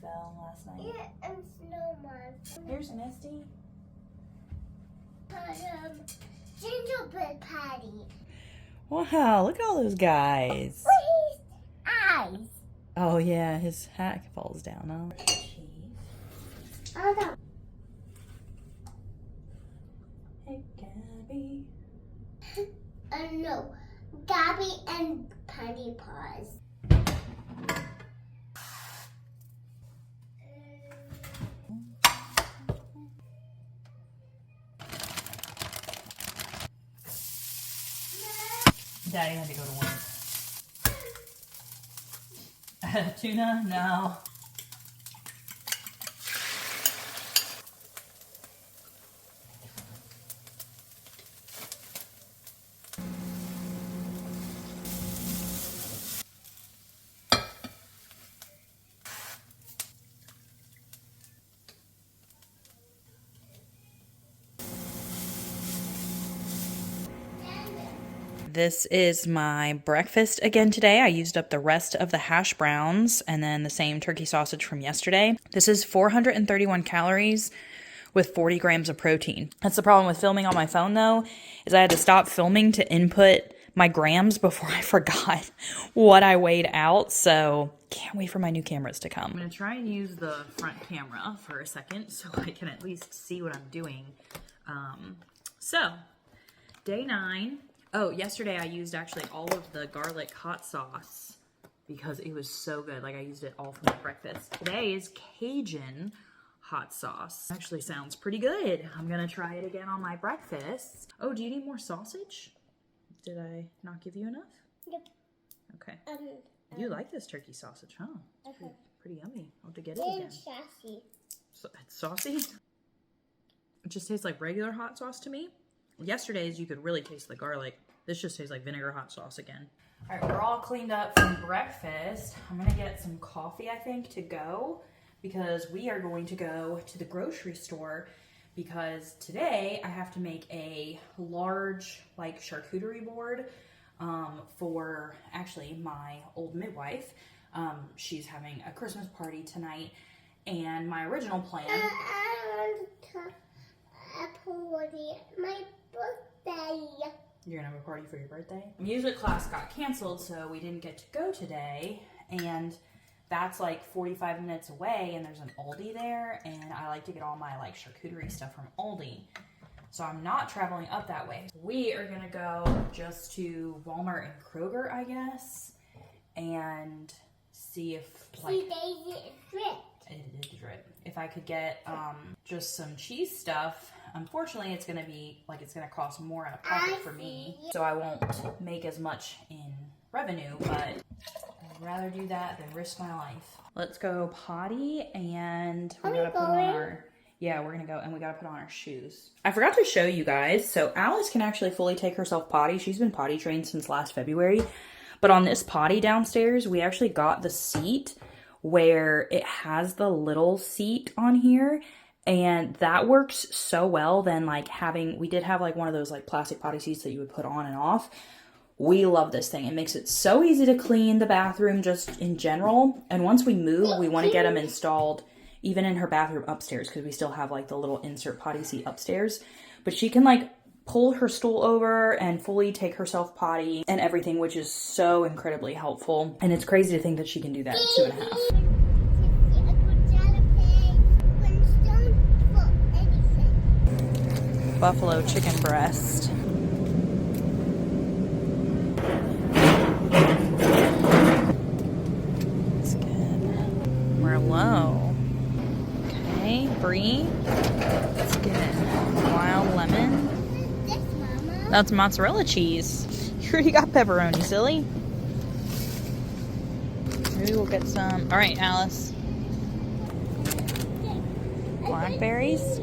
fell last night. Yeah, and snowman. Here's Misty. Gingerbread patty. Wow, look at all those guys. What is eyes? Oh yeah, his hat falls down. Oh. Oh no. Hey, Gabby. No. Gabby and Patty Paws. Daddy had to go to work. Tuna? No. This is my breakfast again today. I used up the rest of the hash browns and then the same turkey sausage from yesterday. This is 431 calories with 40 grams of protein. That's the problem with filming on my phone though, is I had to stop filming to input my grams before I forgot what I weighed out. So can't wait for my new cameras to come. I'm gonna try and use the front camera for a second so I can at least see what I'm doing. So day 9. Oh, yesterday I used actually all of the garlic hot sauce because it was so good. Like I used it all for my breakfast. Today is Cajun hot sauce. Actually sounds pretty good. I'm gonna try it again on my breakfast. Oh, do you need more sausage? Did I not give you enough? Yep. Okay. You like this turkey sausage, huh? It's pretty yummy. I'll have to get it again. Saucy. So, it's saucy? It just tastes like regular hot sauce to me. Yesterday's you could really taste the garlic. This just tastes like vinegar hot sauce again. All right, we're all cleaned up from breakfast. I'm gonna get some coffee, I think, to go because we are going to go to the grocery store because today I have to make a large like charcuterie board for actually my old midwife. She's having a Christmas party tonight and my original plan. I want to party at my birthday. You're gonna have a party for your birthday? Music class got canceled, so we didn't get to go today. And that's like 45 minutes away, and there's an Aldi there, and I like to get all my like charcuterie stuff from Aldi. So I'm not traveling up that way. We are gonna go just to Walmart and Kroger, I guess, and see if like See, they did drip. it did drip. If I could get just some cheese stuff. Unfortunately, it's gonna be like it's gonna cost more out of pocket for me, so I won't make as much in revenue, but I'd rather do that than risk my life. Let's go potty, and we gotta put on our, yeah, we're gonna go, and we gotta put on our shoes. I forgot to show you guys, so Alice can actually fully take herself potty. She's been potty trained since last February, but on this potty downstairs, we actually got the seat where it has the little seat on here. And that works so well than like we did have like one of those like plastic potty seats that you would put on and off. We love this thing. It makes it so easy to clean the bathroom just in general. And once we move, we want to get them installed even in her bathroom upstairs because we still have like the little insert potty seat upstairs. But she can like pull her stool over and fully take herself potty and everything, which is so incredibly helpful. And it's crazy to think that she can do that at 2.5. Buffalo chicken breast. That's good. We're low. Okay, brie. That's good. Wild lemon. That's mozzarella cheese. You already got pepperoni, silly. Maybe we'll get some. All right, Alice. Blackberries.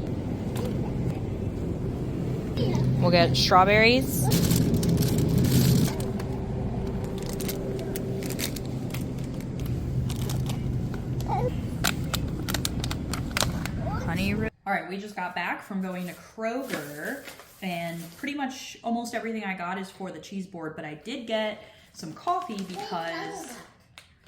We'll get strawberries. Honey root. All right, we just got back from going to Kroger and pretty much almost everything I got is for the cheese board, but I did get some coffee because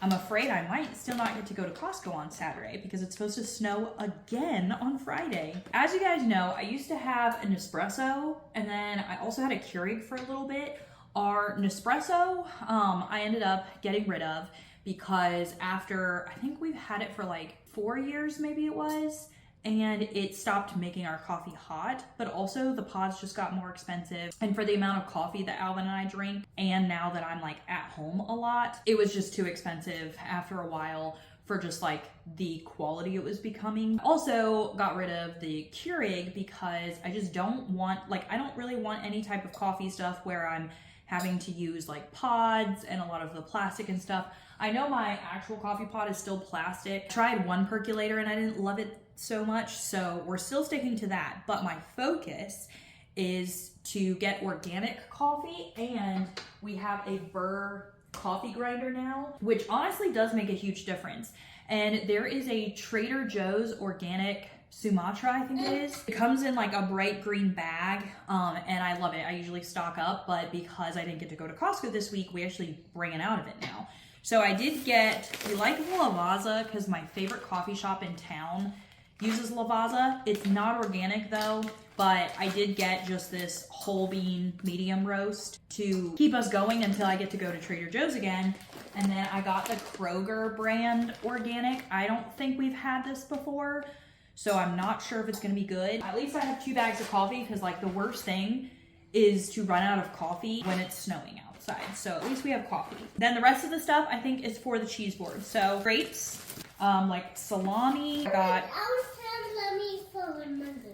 I'm afraid I might still not get to go to Costco on Saturday because it's supposed to snow again on Friday. As you guys know, I used to have an Nespresso, and then I also had a Keurig for a little bit. Our Nespresso, I ended up getting rid of because after, I think we've had it for like 4 years, maybe it was, and it stopped making our coffee hot, but also the pods just got more expensive. And for the amount of coffee that Alvin and I drink, and now that I'm like at home a lot, it was just too expensive after a while for just like the quality it was becoming. Also got rid of the Keurig because I just don't want, like, I don't really want any type of coffee stuff where I'm having to use like pods and a lot of the plastic and stuff. I know my actual coffee pot is still plastic. Tried one percolator and I didn't love it so much, so we're still sticking to that. But my focus is to get organic coffee, and we have a Burr coffee grinder now, which honestly does make a huge difference. And there is a Trader Joe's organic Sumatra, I think it is. It comes in like a bright green bag, and I love it. I usually stock up, but because I didn't get to go to Costco this week, we actually bring it out of it now. So I did get, we like Lavazza because my favorite coffee shop in town uses Lavazza. It's not organic though, but I did get just this whole bean medium roast to keep us going until I get to go to Trader Joe's again. And then I got the Kroger brand organic. I don't think we've had this before, so I'm not sure if it's gonna be good. At least I have 2 bags of coffee because like the worst thing is to run out of coffee when it's snowing outside. So at least we have coffee. Then the rest of the stuff I think is for the cheese board. So grapes, like salami. I got. I was having salami for lunch.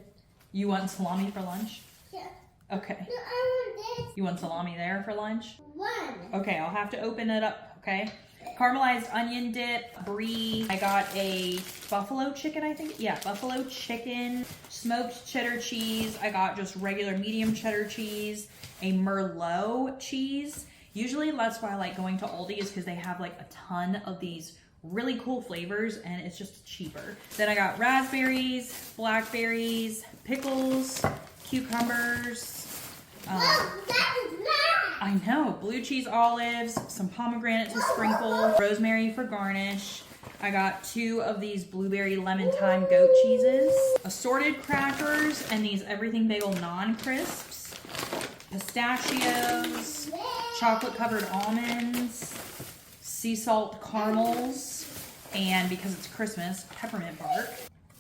You want salami for lunch? Yeah. Okay. No, I want this You want salami there for lunch? one. Okay, I'll have to open it up, okay? Caramelized onion dip, brie. I got a buffalo chicken, I think. Yeah, buffalo chicken, smoked cheddar cheese. I got just regular medium cheddar cheese, a Merlot cheese. Usually that's why I like going to Aldi, is because they have like a ton of these really cool flavors and it's just cheaper. Then I got raspberries, blackberries, pickles, cucumbers. That is mine. I know, blue cheese olives, some pomegranate to sprinkle, rosemary for garnish. I got 2 of these blueberry lemon thyme goat cheeses, assorted crackers, and these everything bagel non-crisps, pistachios, chocolate covered almonds, sea salt caramels, and because it's Christmas, peppermint bark,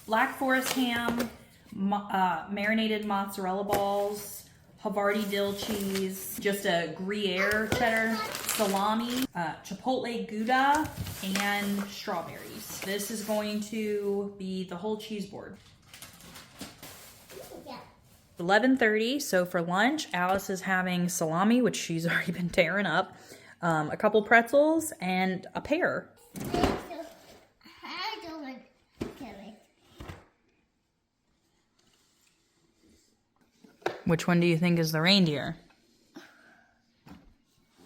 Black Forest ham, marinated mozzarella balls, Havarti dill cheese, just a Gruyere cheddar, salami, chipotle Gouda, and strawberries. This is going to be the whole cheese board. Yeah. 11:30, so for lunch, Alice is having salami, which she's already been tearing up, a couple pretzels, and a pear. I don't want carrot. Which one do you think is the reindeer?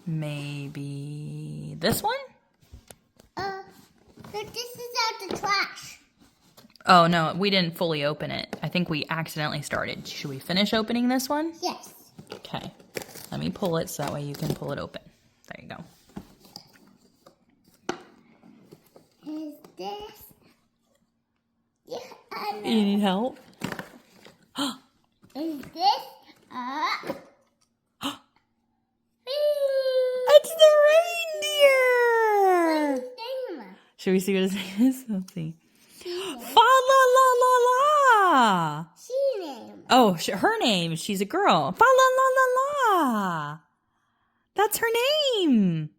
Maybe this one? But this is out the trash. Oh, no, we didn't fully open it. I think we accidentally started. Should we finish opening this one? Yes. Okay. Let me pull it so that way you can pull it open. There you go. Is this? Yeah, I know. You need help? Is this? It's the reindeer! Should we see what his name is? Let's see. Fa la la la la! She name. Oh, her name. She's a girl. Fa la la la la! That's her name!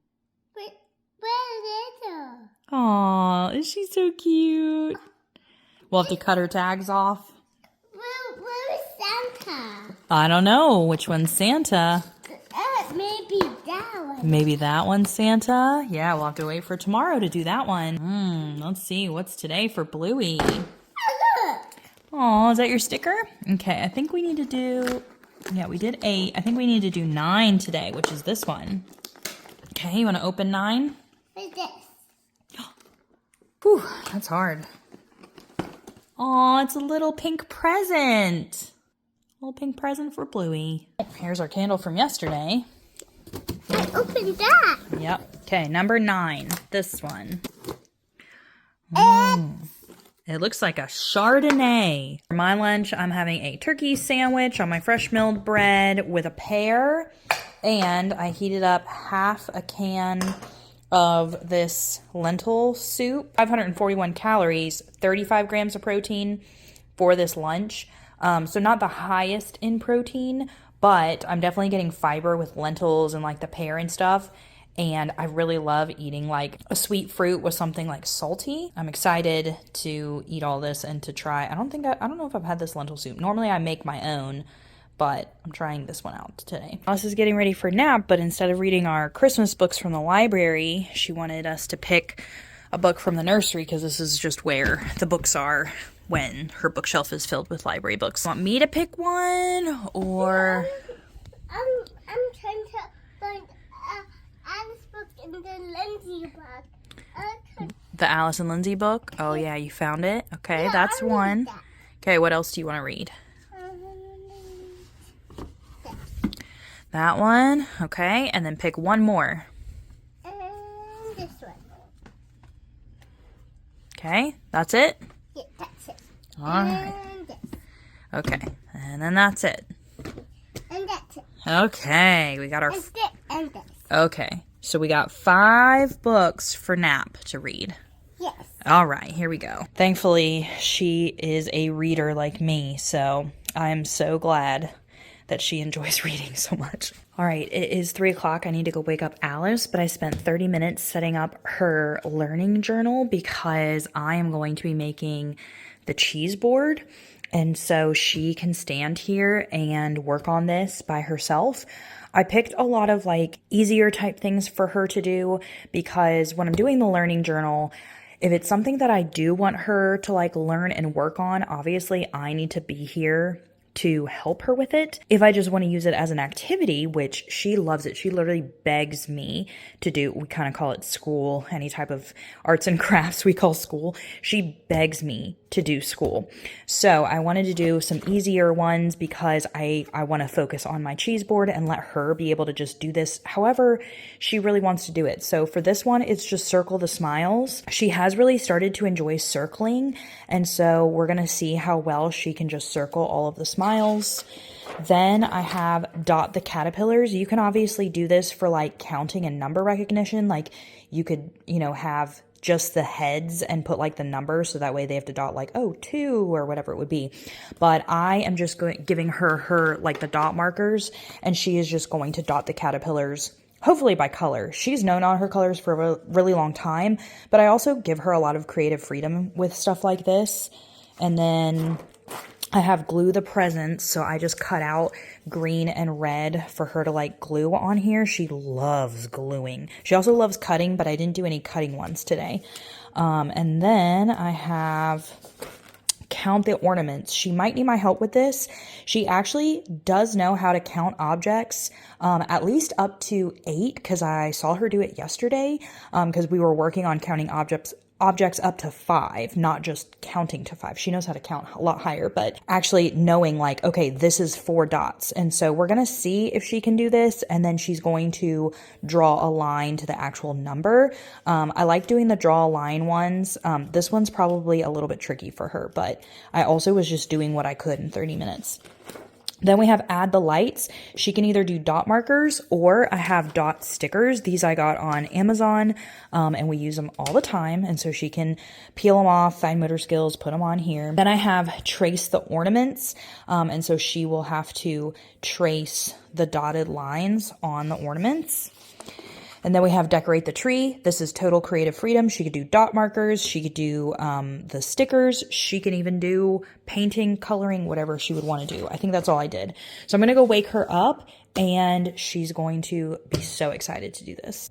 But where is it? Aw, is she so cute? We'll have to cut her tags off. Where is Santa? I don't know. Which one's Santa? Maybe that one. Maybe that one's Santa? Yeah, we'll have to wait for tomorrow to do that one. Let's see. What's today for Bluey? Look. Aw, is that your sticker? Okay, I think we need to do... Yeah, we did 8. I think we need to do 9 today, which is this one. Okay, you want to open 9? What's this? Whew, that's hard. Aw, it's a little pink present. Little pink present for Bluey. Here's our candle from yesterday. I opened that. Yep. Okay, number 9. This one. Mm. It looks like a Chardonnay. For my lunch, I'm having a turkey sandwich on my fresh milled bread with a pear. And I heated up half a can of this lentil soup. 541 calories, 35 grams of protein for this lunch. So not the highest in protein, but I'm definitely getting fiber with lentils and like the pear and stuff. And I really love eating like a sweet fruit with something like salty. I'm excited to eat all this and to try. I don't know if I've had this lentil soup. Normally I make my own, but I'm trying this one out today. Alice is getting ready for nap, but instead of reading our Christmas books from the library, she wanted us to pick a book from the nursery because this is just where the books are when her bookshelf is filled with library books. Want me to pick one or? I'm trying to find Alice book in the Lindsay book. The Alice and Lindsay book? Oh yeah, you found it? Okay, Yeah, that's I read one. that. Okay, what else do you want to read? That one. Okay, and then pick one more. And this one. Okay, that's it? Yeah, that's it. All right. And this. Okay, and then that's it. And that's it. Okay, we got our... And this. And this. Okay, so we got 5 books for Nap to read. Yes. All right, here we go. Thankfully, she is a reader like me, so I'm so glad that she enjoys reading so much. All right, it is 3 o'clock. I need to go wake up Alice, but I spent 30 minutes setting up her learning journal because I am going to be making the cheese board. And so she can stand here and work on this by herself. I picked a lot of like easier type things for her to do because when I'm doing the learning journal, if it's something that I do want her to like learn and work on, obviously I need to be here to help her with it. If I just want to use it as an activity, which she loves it, she literally begs me to do, we kind of call it school, any type of arts and crafts we call school. She begs me to do school. So I wanted to do some easier ones because I want to focus on my cheese board and let her be able to just do this however she really wants to do it. So for this one, it's just circle the smiles. She has really started to enjoy circling. And so we're going to see how well she can just circle all of the smiles. Then I have dot the caterpillars. You can obviously do this for like counting and number recognition. Like you could, have just the heads and put like the number so that way they have to dot like, 2 or whatever it would be. But I am just giving her like the dot markers and she is just going to dot the caterpillars, hopefully by color. She's known on her colors for a really long time, but I also give her a lot of creative freedom with stuff like this. And then I have glue the presents, so I just cut out green and red for her to like glue on here. She loves gluing. She also loves cutting, but I didn't do any cutting ones today. And then I have count the ornaments. She might need my help with this. She actually does know how to count objects, at least up to 8, because I saw her do it yesterday, because we were working on counting objects up to 5, not just counting to 5. She knows how to count a lot higher, but actually knowing like, okay, this is 4 dots. And so we're going to see if she can do this. And then she's going to draw a line to the actual number. I like doing the draw a line ones. This one's probably a little bit tricky for her, but I also was just doing what I could in 30 minutes. Then we have add the lights. She can either do dot markers or I have dot stickers. These I got on Amazon, and we use them all the time. And so she can peel them off, fine motor skills, put them on here. Then I have trace the ornaments. And so she will have to trace the dotted lines on the ornaments. And then we have decorate the tree. This is total creative freedom. She could do dot markers. She could do the stickers. She can even do painting, coloring, whatever she would want to do. I think that's all I did. So I'm going to go wake her up and she's going to be so excited to do this.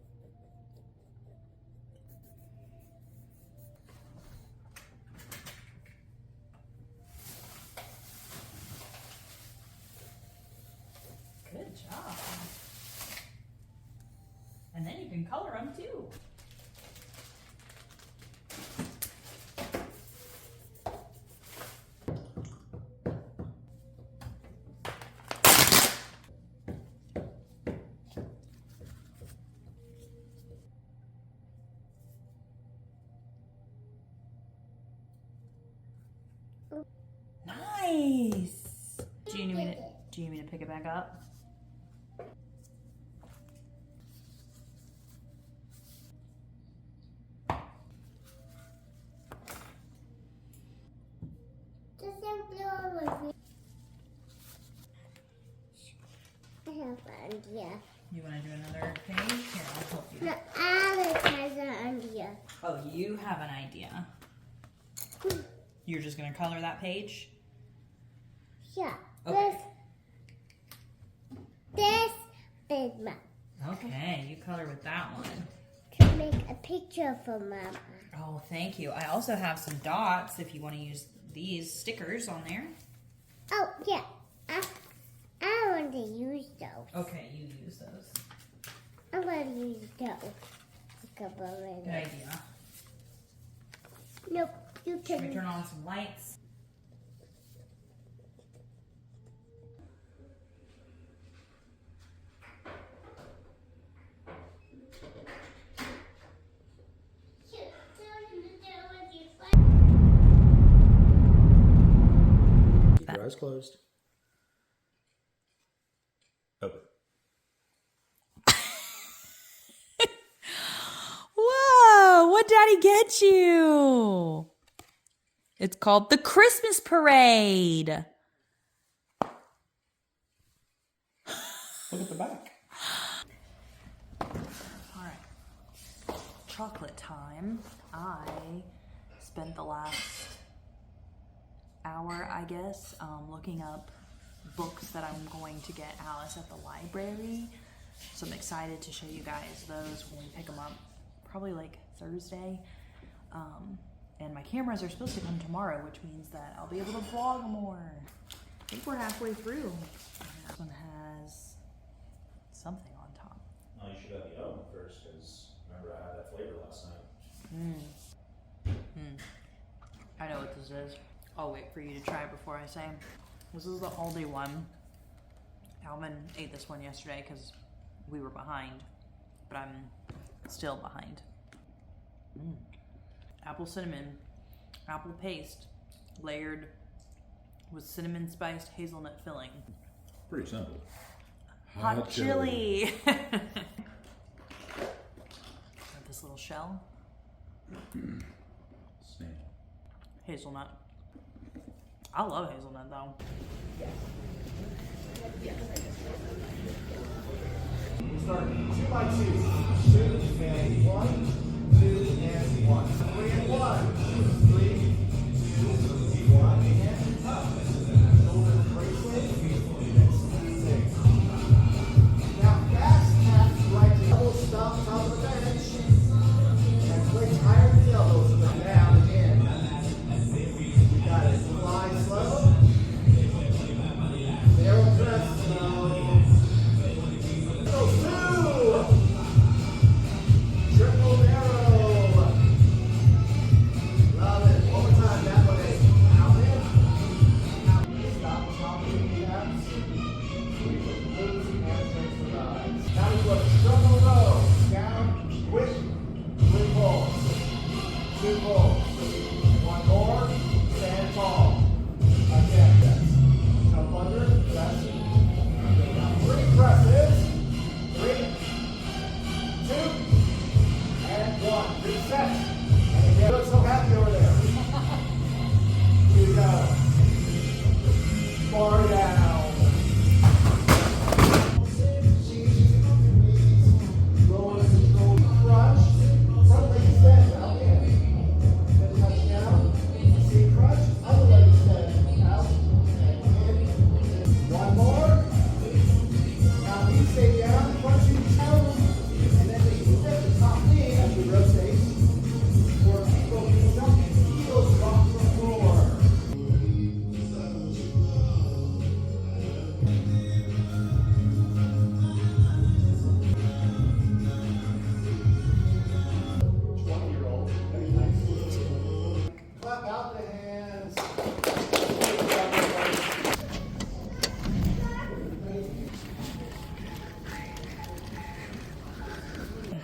Good job. And then you can color them too. Nice. Do you need me to pick it back up? I have an idea. You want to do another page? Here, I'll help you. No, Alice has an idea. Oh, you have an idea. You're just going to color that page? Yeah. Okay. This big map. Okay, you color with that one. To make a picture for Mama. Oh, thank you. I also have some dots if you want to use these stickers on there. Oh, yeah. I want to use those. Okay, you use those. I'm going to use those. A couple of minutes. Good idea. Nope, you Should we can. turn on some lights? Keep your eyes closed. Open. Whoa, what Daddy get you? It's called the Christmas Parade. Look at the back. All right, chocolate time. I spent the last hour, I guess, looking up books that I'm going to get Alice at the library. So I'm excited to show you guys those when we pick them up, probably like Thursday. And my cameras are supposed to come tomorrow, which means that I'll be able to vlog more. I think we're halfway through. This one has something on top. Oh, you should have the other one first, because remember I had that flavor last night. I know what this is. I'll wait for you to try it before I say. This is the Aldi one. Alvin ate this one yesterday because we were behind, but I'm still behind. Apple cinnamon, apple paste, layered with cinnamon spiced hazelnut filling. Pretty simple. Hot chili. Got this little shell. Snail. Hazelnut. I love hazelnut though. Start 2 by 2. 2 and 1, 2 and 1. 3 and 1. 3, 2, 1 and up. Shoulder bracelet. 6. Now fast tap right to elbow stop top of the bench. And place higher than the elbows. And down again. You got it. Fly slow. Barrel press slow. Triple barrel.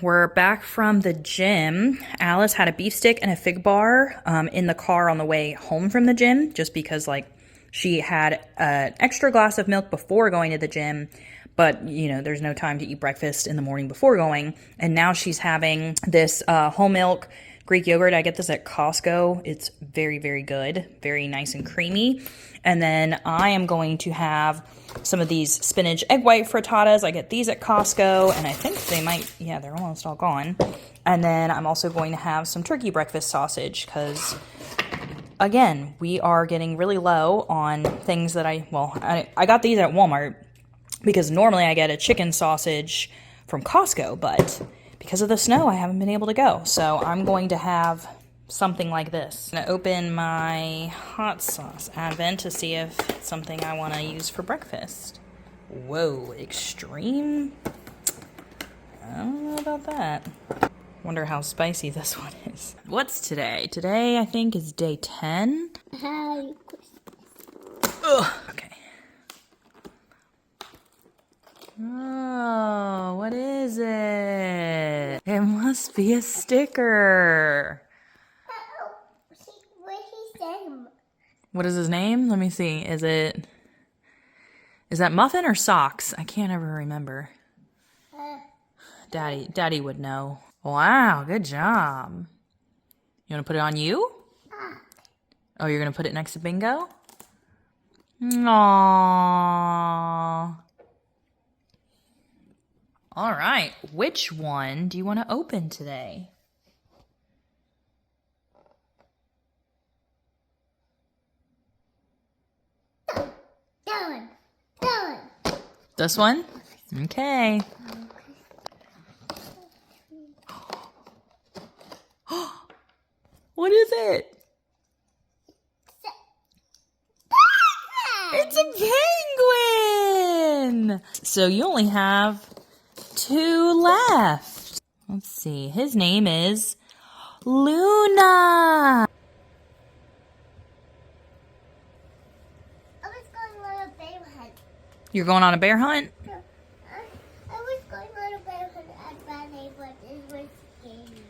we're back from the gym. Alice had a beef stick and a fig bar in the car on the way home from the gym, just because like she had an extra glass of milk before going to the gym, but you know, there's no time to eat breakfast in the morning before going. And now she's having this whole milk Greek yogurt. I get this at Costco. It's very, very good. Very nice and creamy. And then I am going to have some of these spinach egg white frittatas. I get these at Costco, and I think they might, yeah, they're almost all gone. And then I'm also going to have some turkey breakfast sausage because, again, we are getting really low on things that I got these at Walmart because normally I get a chicken sausage from Costco, but because of the snow, I haven't been able to go. So I'm going to have something like this. I'm gonna open my hot sauce advent to see if it's something I want to use for breakfast. Whoa, extreme? I don't know about that. Wonder how spicy this one is. What's today? Today I think is day 10. Ugh, okay. Oh, what is it? It must be a sticker. What is his name? Let me see. Is that Muffin or Socks? I can't ever remember. Daddy would know. Wow, good job. You want to put it on you? Oh, you're going to put it next to Bingo? Aww. All right, which one do you want to open today? This one? Okay. What is it? It's a penguin! So you only have 2 left. Let's see. His name is Luna. You're going on a bear hunt? I was going on a bear hunt at ballet, but it was scary.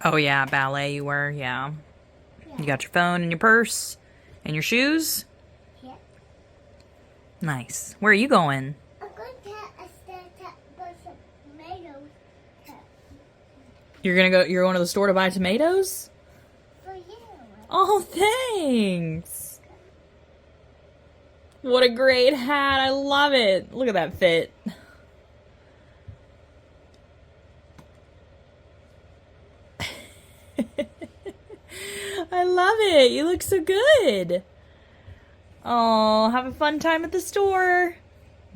Oh yeah, ballet you were, yeah. You got your phone and your purse and your shoes? Yeah. Nice. Where are you going? I'm going to buy some tomatoes. You're going to the store to buy tomatoes? For you. Oh, thanks. What a great hat. I love it. Look at that fit. I love it. You look so good. Oh, have a fun time at the store.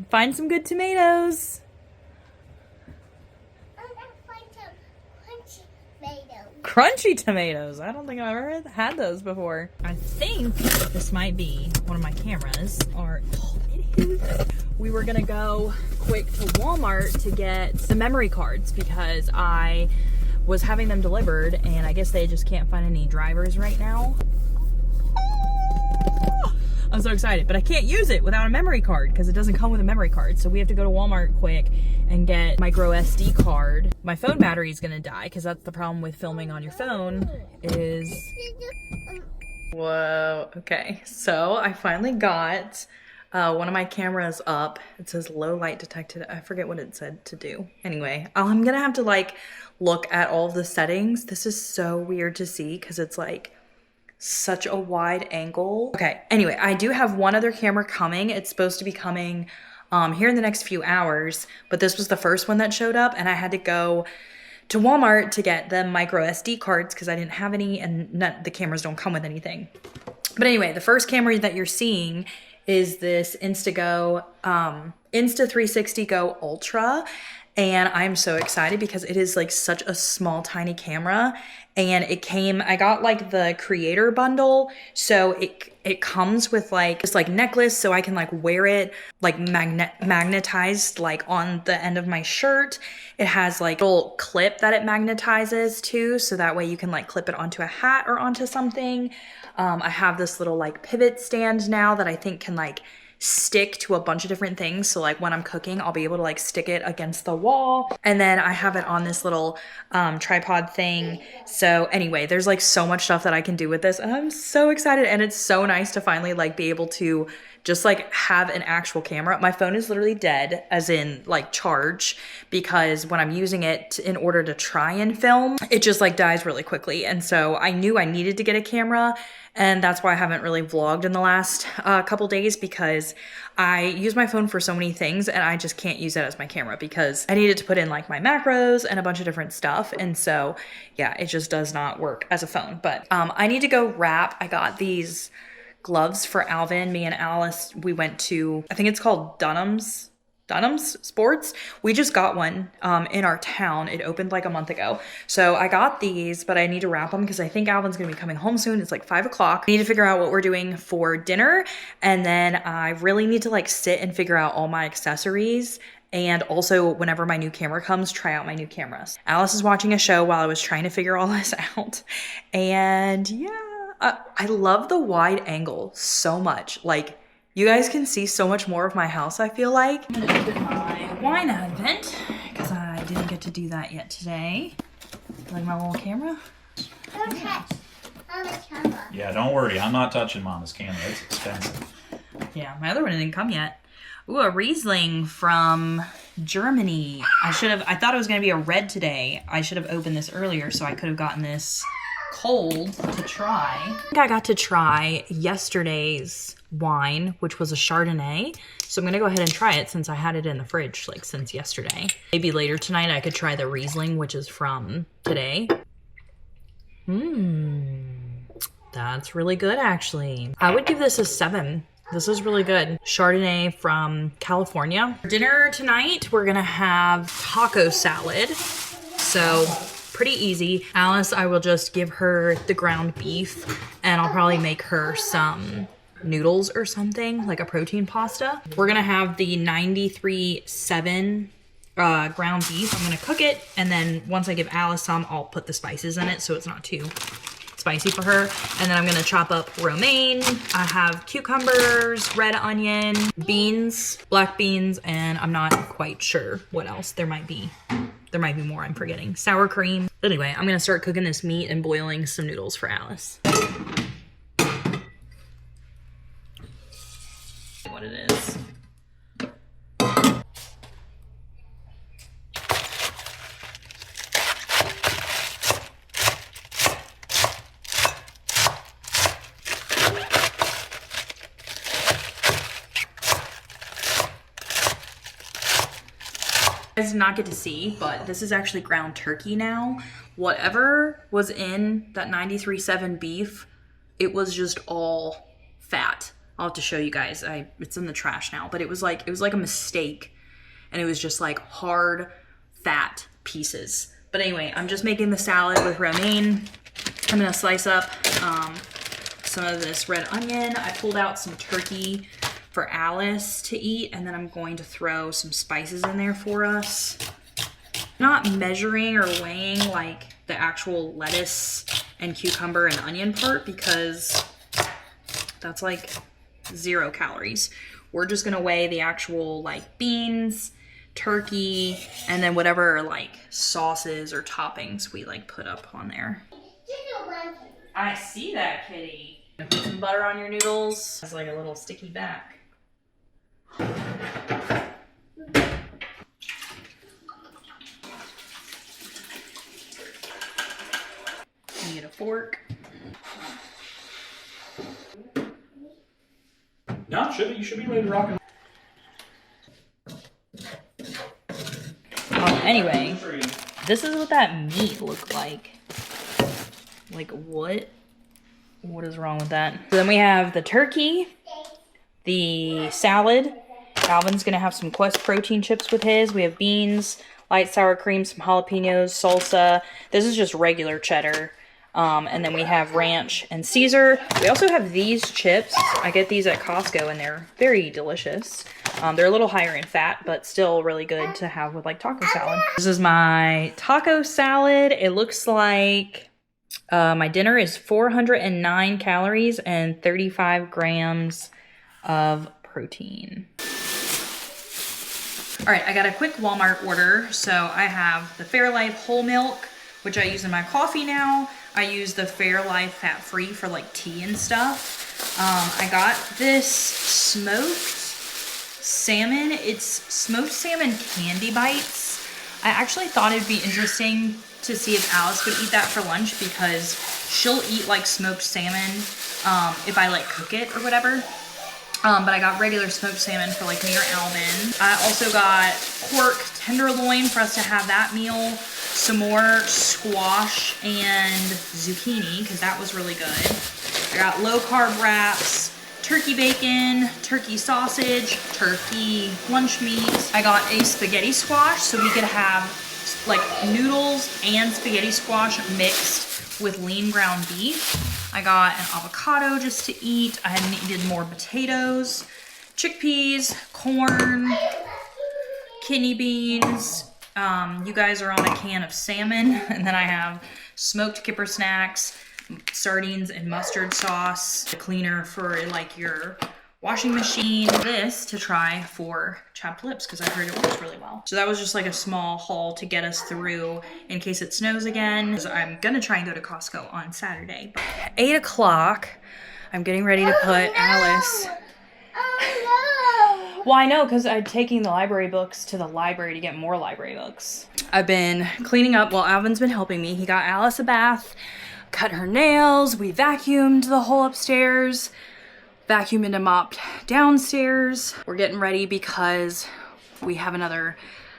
Find some good tomatoes. I'm going to find some crunchy tomatoes. Crunchy tomatoes. I don't think I've ever had those before. I think this might be one of my cameras. Or we were gonna go quick to Walmart to get the memory cards because I was having them delivered and I guess they just can't find any drivers right now. I'm so excited, but I can't use it without a memory card because it doesn't come with a memory card. So we have to go to Walmart quick and get micro SD card. My phone battery is gonna die because that's the problem with filming on your phone is... Whoa, okay. So I finally got one of my cameras up. It says low light detected. I forget what it said to do. Anyway, I'm gonna have to like look at all of the settings. This is so weird to see because it's like such a wide angle. Okay, anyway, I do have one other camera coming. It's supposed to be coming here in the next few hours, but this was the first one that showed up and I had to go to Walmart to get the micro SD cards because I didn't have any and the cameras don't come with anything. But anyway, the first camera that you're seeing is this Insta360 Go Ultra. And I'm so excited because it is like such a small, tiny camera. And it came, I got like the creator bundle. So it comes with like this like necklace so I can like wear it like magnetized like on the end of my shirt. It has like a little clip that it magnetizes too. So that way you can like clip it onto a hat or onto something. I have this little like pivot stand now that I think can like stick to a bunch of different things. So like when I'm cooking, I'll be able to like stick it against the wall. And then I have it on this little tripod thing. So anyway, there's like so much stuff that I can do with this, and I'm so excited. And it's so nice to finally like be able to just like have an actual camera. My phone is literally dead, as in like charge, because when I'm using it in order to try and film, it just like dies really quickly. And so I knew I needed to get a camera, and that's why I haven't really vlogged in the last couple days, because I use my phone for so many things and I just can't use it as my camera because I needed to put in like my macros and a bunch of different stuff. And so yeah, it just does not work as a phone. But I need to go wrap. I got these gloves for Alvin. Me and Alice, we went to, I think it's called Dunham's Sports. We just got one in our town. It opened like a month ago. So I got these, but I need to wrap them because I think Alvin's gonna be coming home soon. It's like 5 o'clock. I need to figure out what we're doing for dinner. And then I really need to like sit and figure out all my accessories. And also, whenever my new camera comes, try out my new cameras. Alice is watching a show while I was trying to figure all this out. And yeah, I love the wide angle so much. Like, you guys can see so much more of my house, I feel like. I'm gonna open my wine advent because I didn't get to do that yet today. Like my little camera. Don't touch Mama's camera. Yeah, don't worry. I'm not touching Mama's camera. It's expensive. Yeah, my other one didn't come yet. Ooh, a Riesling from Germany. I thought it was gonna be a red today. I should have opened this earlier so I could have gotten this cold to try. I think I got to try yesterday's wine, which was a Chardonnay. So I'm gonna go ahead and try it since I had it in the fridge like since yesterday. Maybe later tonight I could try the Riesling, which is from today. That's really good actually. I would give this a 7. This is really good. Chardonnay from California. For dinner tonight, we're gonna have taco salad. So pretty easy. Alice, I will just give her the ground beef and I'll probably make her some noodles or something, like a protein pasta. We're gonna have the 93.7 ground beef. I'm gonna cook it, and then once I give Alice some, I'll put the spices in it so it's not too spicy for her. And then I'm gonna chop up romaine. I have cucumbers, red onion, beans, black beans, and I'm not quite sure what else. There might be more I'm forgetting. Sour cream. But anyway, I'm gonna start cooking this meat and boiling some noodles for Alice. What it is. You guys did not get to see, but this is actually ground turkey now. Whatever was in that 93.7 beef, it was just all fat. I'll have to show you guys. It's in the trash now, but it was like a mistake, and it was just like hard fat pieces. But anyway, I'm just making the salad with romaine. I'm gonna slice up some of this red onion. I pulled out some turkey for Alice to eat, and then I'm going to throw some spices in there for us. Not measuring or weighing like the actual lettuce and cucumber and onion part because that's like 0 calories. We're just gonna weigh the actual like beans, turkey, and then whatever like sauces or toppings we like put up on there. I see that, kitty. Put some butter on your noodles. It's like a little sticky back. You get a fork. No, you should be ready to rock and Anyway, this is what that meat looked like. Like what? What is wrong with that? So then we have the turkey, the salad. Alvin's gonna have some Quest protein chips with his. We have beans, light sour cream, some jalapenos, salsa. This is just regular cheddar. And then we have ranch and Caesar. We also have these chips. I get these at Costco and they're very delicious. They're a little higher in fat, but still really good to have with like taco salad. This is my taco salad. It looks like my dinner is 409 calories and 35 grams of protein. All right, I got a quick Walmart order. So I have the Fairlife whole milk, which I use in my coffee now. I use the Fairlife fat-free for like tea and stuff. I got this smoked salmon. It's smoked salmon candy bites. I actually thought it'd be interesting to see if Alice would eat that for lunch because she'll eat like smoked salmon if I like cook it or whatever. But I got regular smoked salmon for like me or Alvin. I also got pork tenderloin for us to have that meal. Some more squash and zucchini because that was really good. I got low carb wraps, turkey bacon, turkey sausage, turkey lunch meat. I got a spaghetti squash so we could have like noodles and spaghetti squash mixed with lean ground beef. I got an avocado just to eat. I had needed more potatoes, chickpeas, corn, kidney beans. You guys are on a can of salmon. And then I have smoked kipper snacks, sardines and mustard sauce, a cleaner for like your washing machine, this to try for chapped lips because I heard it works really well. So that was just like a small haul to get us through in case it snows again. So I'm gonna try and go to Costco on Saturday. 8 o'clock, I'm getting ready to put Alice. Oh Well, I know because I'm taking the library books to the library to get more library books. I've been cleaning up while Alvin's been helping me. He got Alice a bath, cut her nails, we vacuumed the whole upstairs, vacuumed and mopped downstairs. We're getting ready because we have another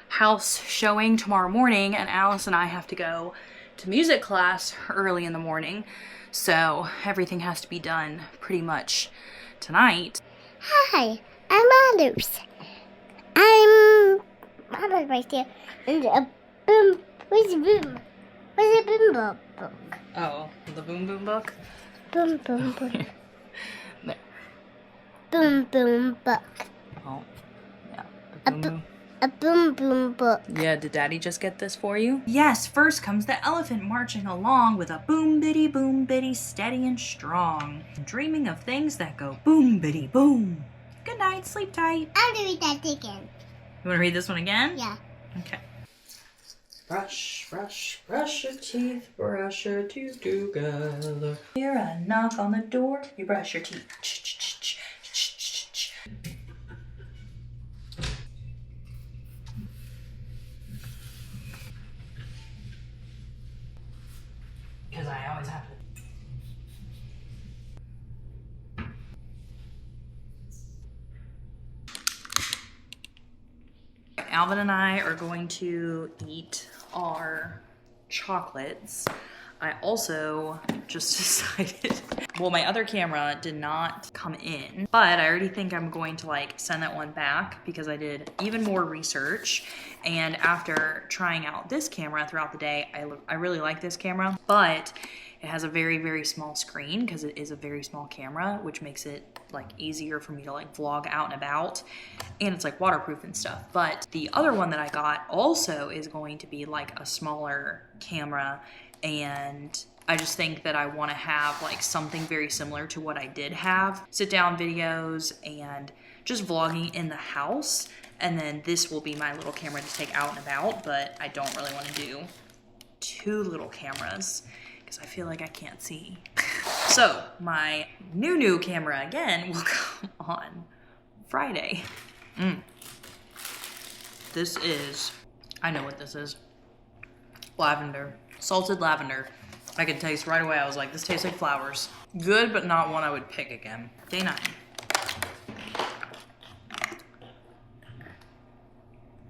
house showing tomorrow morning and Alice and I have to go to music class early in the morning. So everything has to be done pretty much tonight. Hi, I'm Alice. I'm Alice right there. And a boom. Where's the boom? Where's the boom book? Oh, the Boom Boom book? Boom boom book. There. Boom boom book. Oh, yeah. A The Boom Boom. A boom boom book. Yeah, did Daddy just get this for you? Yes, first comes the elephant marching along with a boom bitty steady and strong, dreaming of things that go boom bitty boom. Good night, sleep tight. I'll read that again. You want to read this one again? Yeah. Okay. Brush, brush, brush your teeth, brush your teeth together. Hear a knock on the door, you brush your teeth. Because I always have to. Alvin and I are going to eat our chocolates. I also just decided, well, my other camera did not come in, but I already think I'm going to like send that one back because I did even more research. And after trying out this camera throughout the day, I really like this camera, but it has a very, very small screen because it is a very small camera, which makes it like easier for me to like vlog out and about, and it's like waterproof and stuff. But the other one that I got also is going to be like a smaller camera, and I just think that I want to have like something very similar to what I did have, sit down videos and just vlogging in the house. And then this will be my little camera to take out and about, but I don't really want to do two little cameras because I feel like I can't see. So my new camera again will come on Friday. This is, I know what this is. Lavender, salted lavender. I could taste right away. I was like, this tastes like flowers. Good, but not one I would pick again. Day 9.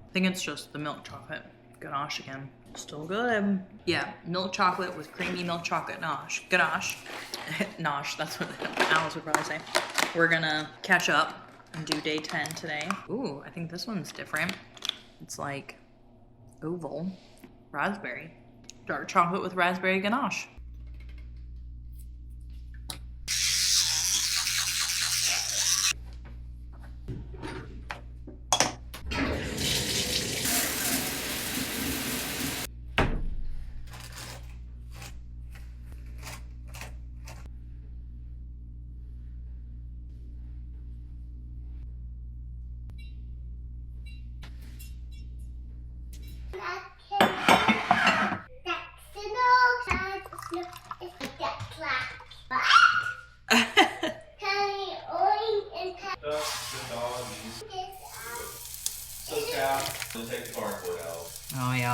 I think it's just the milk chocolate ganache again. Still good. Yeah, milk chocolate with creamy milk chocolate ganache. Nosh, that's what Alice would probably say. We're gonna catch up and do day 10 today. Ooh, I think this one's different. It's like oval, raspberry. Dark chocolate with raspberry ganache.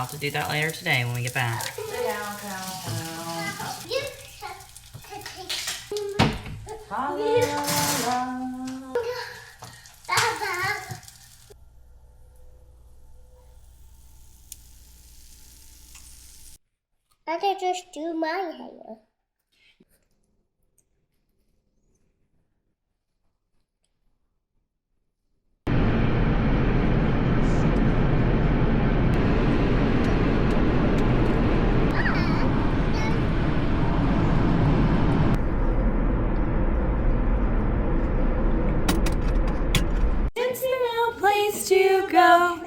I'll have to do that later today when we get back. You have I could just do my hair. It's no place to go.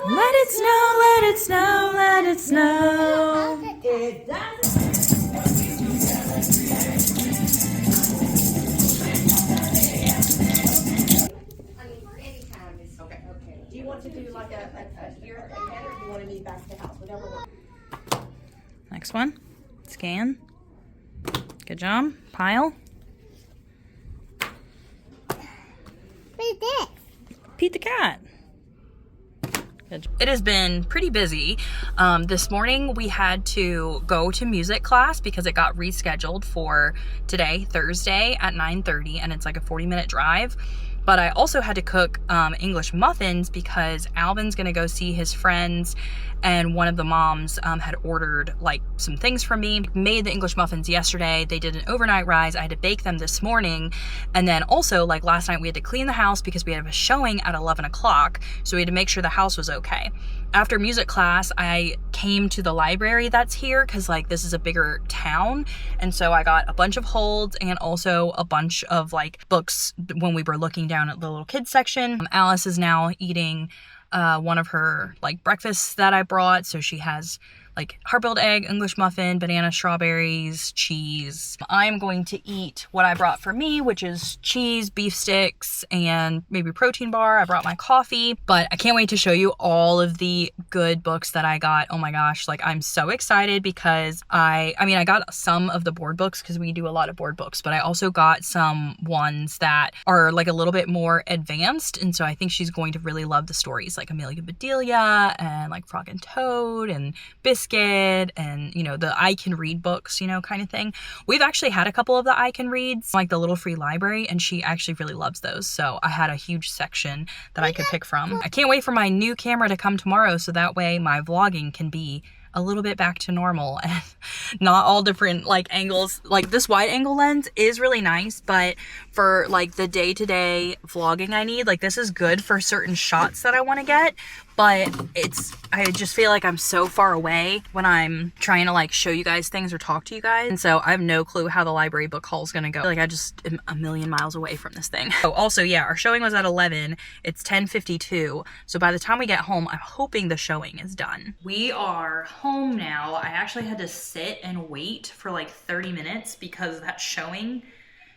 Let it snow, let it snow, let it snow. Okay. Do you want to do like a here again, or do you want to meet back at the house? Whatever works. Next one. Scan. Good job. Pile. What's this? Pete the cat. It has been pretty busy. This morning we had to go to music class because it got rescheduled for today, Thursday at 9:30, and it's like a 40-minute drive. But I also had to cook English muffins because Alvin's gonna go see his friends, and one of the moms had ordered like some things from me. Made the English muffins yesterday. They did an overnight rise. I had to bake them this morning. And then also like last night we had to clean the house because we had a showing at 11 o'clock. So we had to make sure the house was okay. After music class, I came to the library that's here because like this is a bigger town. And so I got a bunch of holds and also a bunch of like books when we were looking down at the little kids section. Alice is now eating one of her like breakfasts that I brought. So she has like hard-boiled egg, English muffin, banana, strawberries, cheese. I'm going to eat what I brought for me, which is cheese, beef sticks, and maybe protein bar. I brought my coffee, but I can't wait to show you all of the good books that I got. Oh my gosh, like I'm so excited because I mean, I got some of the board books because we do a lot of board books, but I also got some ones that are like a little bit more advanced. And so I think she's going to really love the stories like 𝑫𝒊𝒔𝒄𝒌𝒍𝒊𝒔𝒕 and like Frog and Toad and Biscuit and, you know, the I Can Read books, you know, kind of thing. We've actually had a couple of the I Can Reads, like the Little Free Library, and she actually really loves those. So I had a huge section that I could pick from. I can't wait for my new camera to come tomorrow so that way my vlogging can be a little bit back to normal and not all different like angles. Like this wide angle lens is really nice, but for like the day-to-day vlogging I need, like this is good for certain shots that I want to get, but I just feel like I'm so far away when I'm trying to like show you guys things or talk to you guys. And so I have no clue how the library book haul is going to go. Like I just am a million miles away from this thing. Oh, also, yeah, our showing was at 11. It's 10:52. So by the time we get home, I'm hoping the showing is done. We are home now. I actually had to sit and wait for like 30 minutes because that showing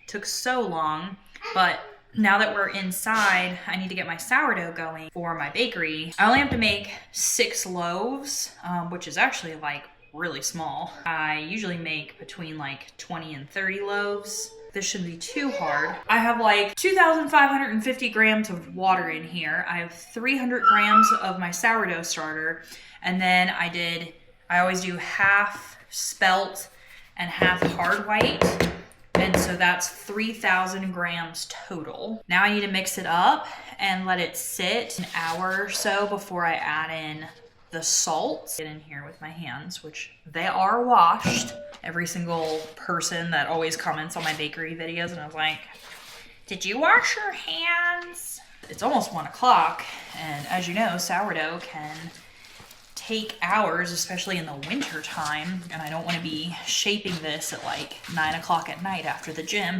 took so long, but now that we're inside, I need to get my sourdough going for my bakery. I only have to make 6 loaves, which is actually like really small. I usually make between like 20 and 30 loaves. This shouldn't be too hard. I have like 2,550 grams of water in here. I have 300 grams of my sourdough starter. And then I always do half spelt and half hard white. And so that's 3,000 grams total. Now I need to mix it up and let it sit an hour or so before I add in the salt. Get in here with my hands, which they are washed. Every single person that always comments on my bakery videos, and I was like, did you wash your hands? It's almost 1 o'clock, and as you know, sourdough can take hours, especially in the winter time, and I don't want to be shaping this at like 9 o'clock at night after the gym.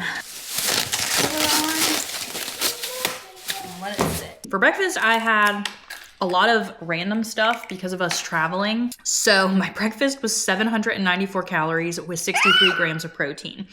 Let it sit. For breakfast, I had a lot of random stuff because of us traveling. So my breakfast was 794 calories with 63 grams of protein.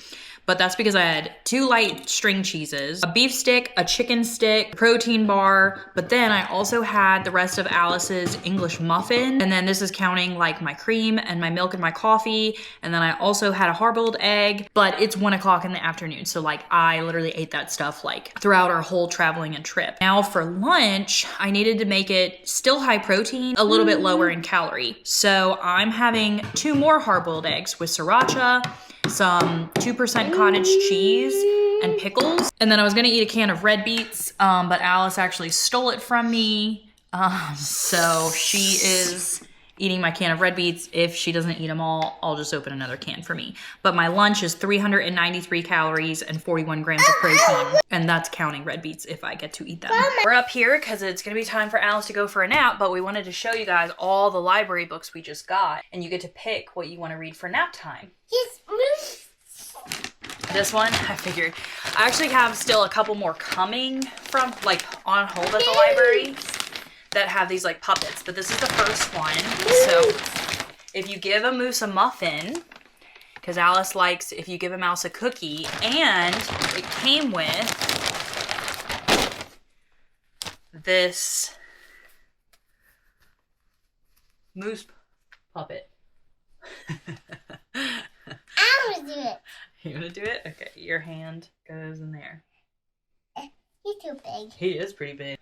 but that's because I had 2 light string cheeses, a beef stick, a chicken stick, protein bar, but then I also had the rest of Alice's English muffin. And then this is counting like my cream and my milk and my coffee. And then I also had a hard-boiled egg, but it's 1 o'clock in the afternoon. So like I literally ate that stuff like throughout our whole traveling and trip. Now for lunch, I needed to make it still high protein, a little bit lower in calorie. So I'm having 2 more hard-boiled eggs with sriracha, some 2% cottage cheese, and pickles. And then I was gonna eat a can of red beets, but Alice actually stole it from me. So she is eating my can of red beets. If she doesn't eat them all, I'll just open another can for me. But my lunch is 393 calories and 41 grams of protein. And that's counting red beets if I get to eat them. We're up here because it's gonna be time for Alice to go for a nap, but we wanted to show you guys all the library books we just got. And you get to pick what you wanna read for nap time. Yes, This one, I figured. I actually have still a couple more coming from, like, on hold at the library that have these, like, puppets. But this is the first one. So, if you give a moose a muffin, because Alice likes if you give a mouse a cookie, and it came with this moose puppet. I will do it. You wanna do it? Okay, your hand goes in there. He's too big. He is pretty big.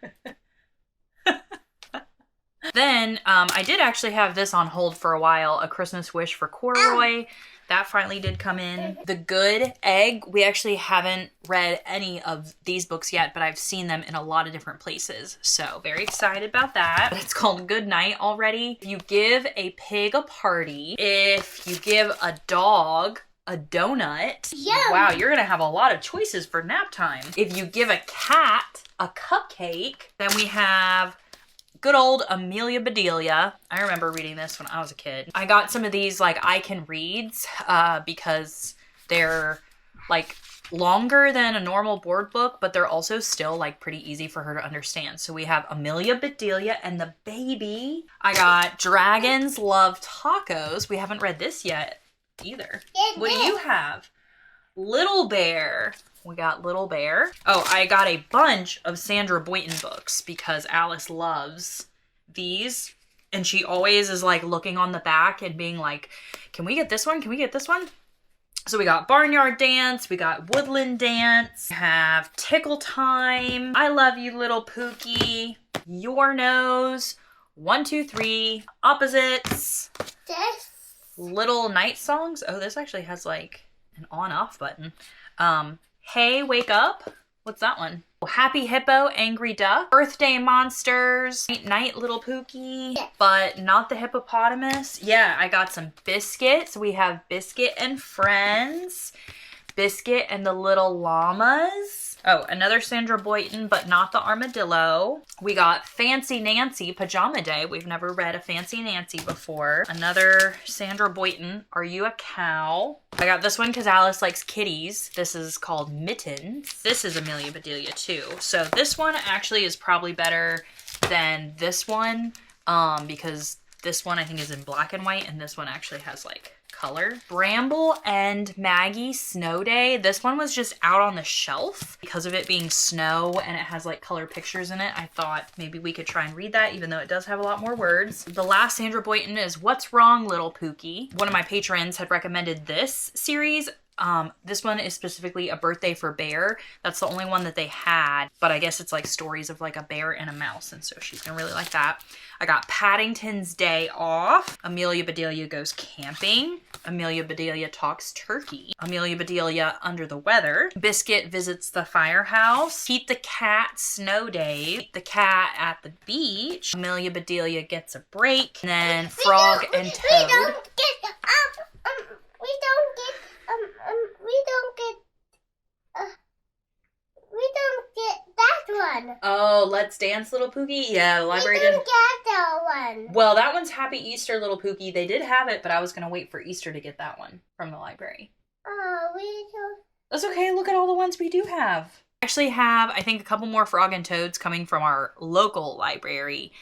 Then, I did actually have this on hold for a while, A Christmas Wish for Corduroy. That finally did come in. The Good Egg, we actually haven't read any of these books yet, but I've seen them in a lot of different places. So, very excited about that. It's called Good Night already. If you give a pig a party, if you give a dog a donut. Yum. Wow, you're gonna have a lot of choices for nap time. If you give a cat a cupcake, then we have good old Amelia Bedelia. I remember reading this when I was a kid. I got some of these like I can reads because they're like longer than a normal board book, but they're also still like pretty easy for her to understand. So we have Amelia Bedelia and the Baby. I got Dragons Love Tacos. We haven't read this yet either. What do you have? Little Bear. We got Little Bear. Oh, I got a bunch of Sandra Boynton books because Alice loves these. And she always is like looking on the back and being like, can we get this one? Can we get this one? So we got Barnyard Dance. We got Woodland Dance. We have Tickle Time. I Love You Little Pookie. Your Nose. 1, 2, 3. Opposites. This. Little Night Songs. Oh, this actually has like an on-off button. Hey, Wake Up. What's that one? Happy Hippo, Angry Duck. Birthday Monsters. Night Little Pookie. But not the hippopotamus. Yeah, I got some Biscuits. We have Biscuit and Friends. Biscuit and the Little Llamas. Oh, another Sandra Boynton, but not the armadillo. We got Fancy Nancy, Pajama Day. We've never read a Fancy Nancy before. Another Sandra Boynton, Are You a Cow? I got this one because Alice likes kitties. This is called Mittens. This is Amelia Bedelia too. So this one actually is probably better than this one because this one I think is in black and white and this one actually has like color. Bramble and Maggie Snow Day. This one was just out on the shelf because of it being snow and it has like color pictures in it. I thought maybe we could try and read that even though it does have a lot more words. The last Sandra Boynton is What's Wrong Little Pookie. One of my patrons had recommended this series. This one is specifically A Birthday for Bear. That's the only one that they had, but I guess it's like stories of like a bear and a mouse, and so she's gonna really like that. I got Paddington's Day Off. Amelia Bedelia Goes Camping. Amelia Bedelia Talks Turkey. Amelia Bedelia Under the Weather. Biscuit Visits the Firehouse. Pete the Cat Snow Day. Pete the Cat at the Beach. Amelia Bedelia Gets a Break. And then Frog and Toad. We don't get that one. Oh, Let's Dance Little Pookie? Yeah, the library We did. don't get that one. Well, that one's Happy Easter Little Pookie. They did have it, but I was going to wait for Easter to get that one from the library. Oh, we don't. That's okay. Look at all the ones we do have. I actually have, I think, a couple more Frog and Toads coming from our local library.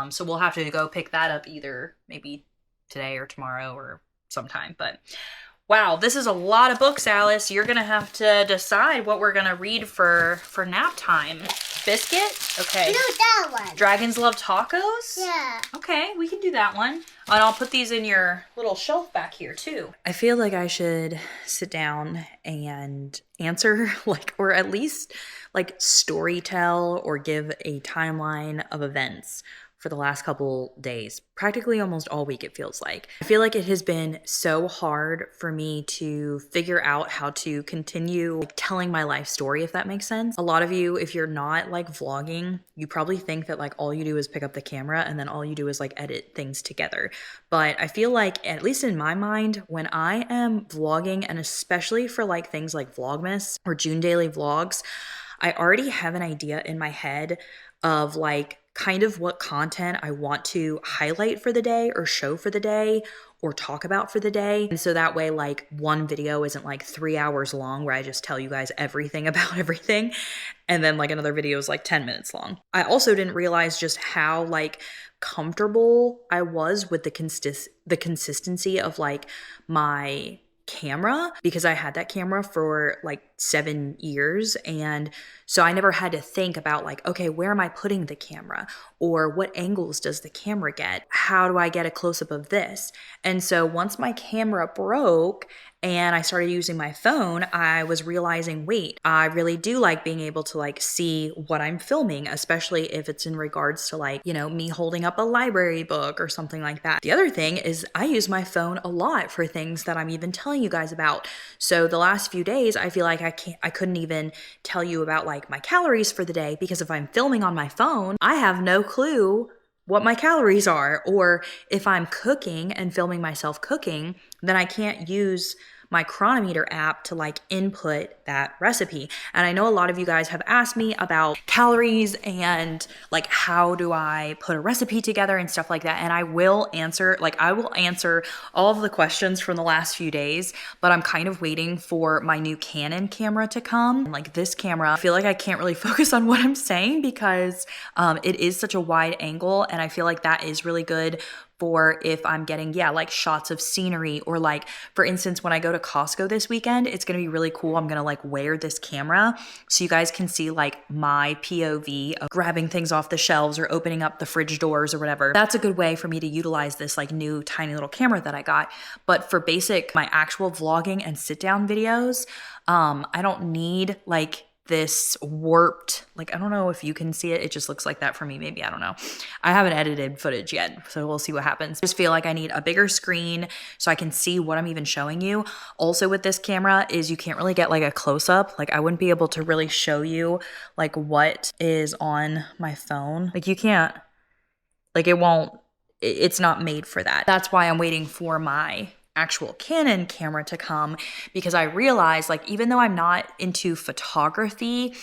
So we'll have to go pick that up either maybe today or tomorrow or sometime. But Wow, this is a lot of books, Alice. You're gonna have to decide what we're gonna read for nap time. Biscuit? Okay. No, that one. Dragons Love Tacos? Yeah. Okay, we can do that one. And I'll put these in your little shelf back here too. I feel like I should sit down and answer, like, or at least like story tell or give a timeline of events for the last couple days, practically almost all week, it feels like. I feel like it has been so hard for me to figure out how to continue like telling my life story, if that makes sense. A lot of you, if you're not like vlogging, you probably think that like all you do is pick up the camera and then all you do is like edit things together. But I feel like, at least in my mind, when I am vlogging, and especially for like things like Vlogmas or June daily vlogs, I already have an idea in my head of like kind of what content I want to highlight for the day or show for the day or talk about for the day. And so that way, like, one video isn't like 3 hours long where I just tell you guys everything about everything. And then like another video is like 10 minutes long. I also didn't realize just how like comfortable I was with the consistency of like my camera, because I had that camera for like 7 years, and so I never had to think about like, okay, where am I putting the camera, or what angles does the camera get, how do I get a close-up of this? And so once my camera broke and I started using my phone, I was realizing, wait, I really do like being able to like see what I'm filming, especially if it's in regards to like, you know, me holding up a library book or something like that. The other thing is I use my phone a lot for things that I'm even telling you guys about. So the last few days, I feel like I couldn't even tell you about like my calories for the day, because if I'm filming on my phone, I have no clue what my calories are. Or if I'm cooking and filming myself cooking, then I can't use my Chronometer app to like input that recipe. And I know a lot of you guys have asked me about calories and like how do I put a recipe together and stuff like that. And I will answer all of the questions from the last few days, but I'm kind of waiting for my new Canon camera to come. Like this camera, I feel like I can't really focus on what I'm saying because it is such a wide angle, and I feel like that is really good for if I'm getting, like shots of scenery, or like, for instance, when I go to Costco this weekend, it's gonna be really cool. I'm gonna like wear this camera so you guys can see like my POV of grabbing things off the shelves or opening up the fridge doors or whatever. That's a good way for me to utilize this like new tiny little camera that I got. But for basic, my actual vlogging and sit down videos, I don't need like this warped, like, I don't know if you can see it. It just looks like that for me. Maybe, I don't know. I haven't edited footage yet, so we'll see what happens. I just feel like I need a bigger screen so I can see what I'm even showing you. Also with this camera is you can't really get like a close-up. Like I wouldn't be able to really show you like what is on my phone. Like you can't, like it's not made for that. That's why I'm waiting for my actual Canon camera to come, because I realized like even though I'm not into photography,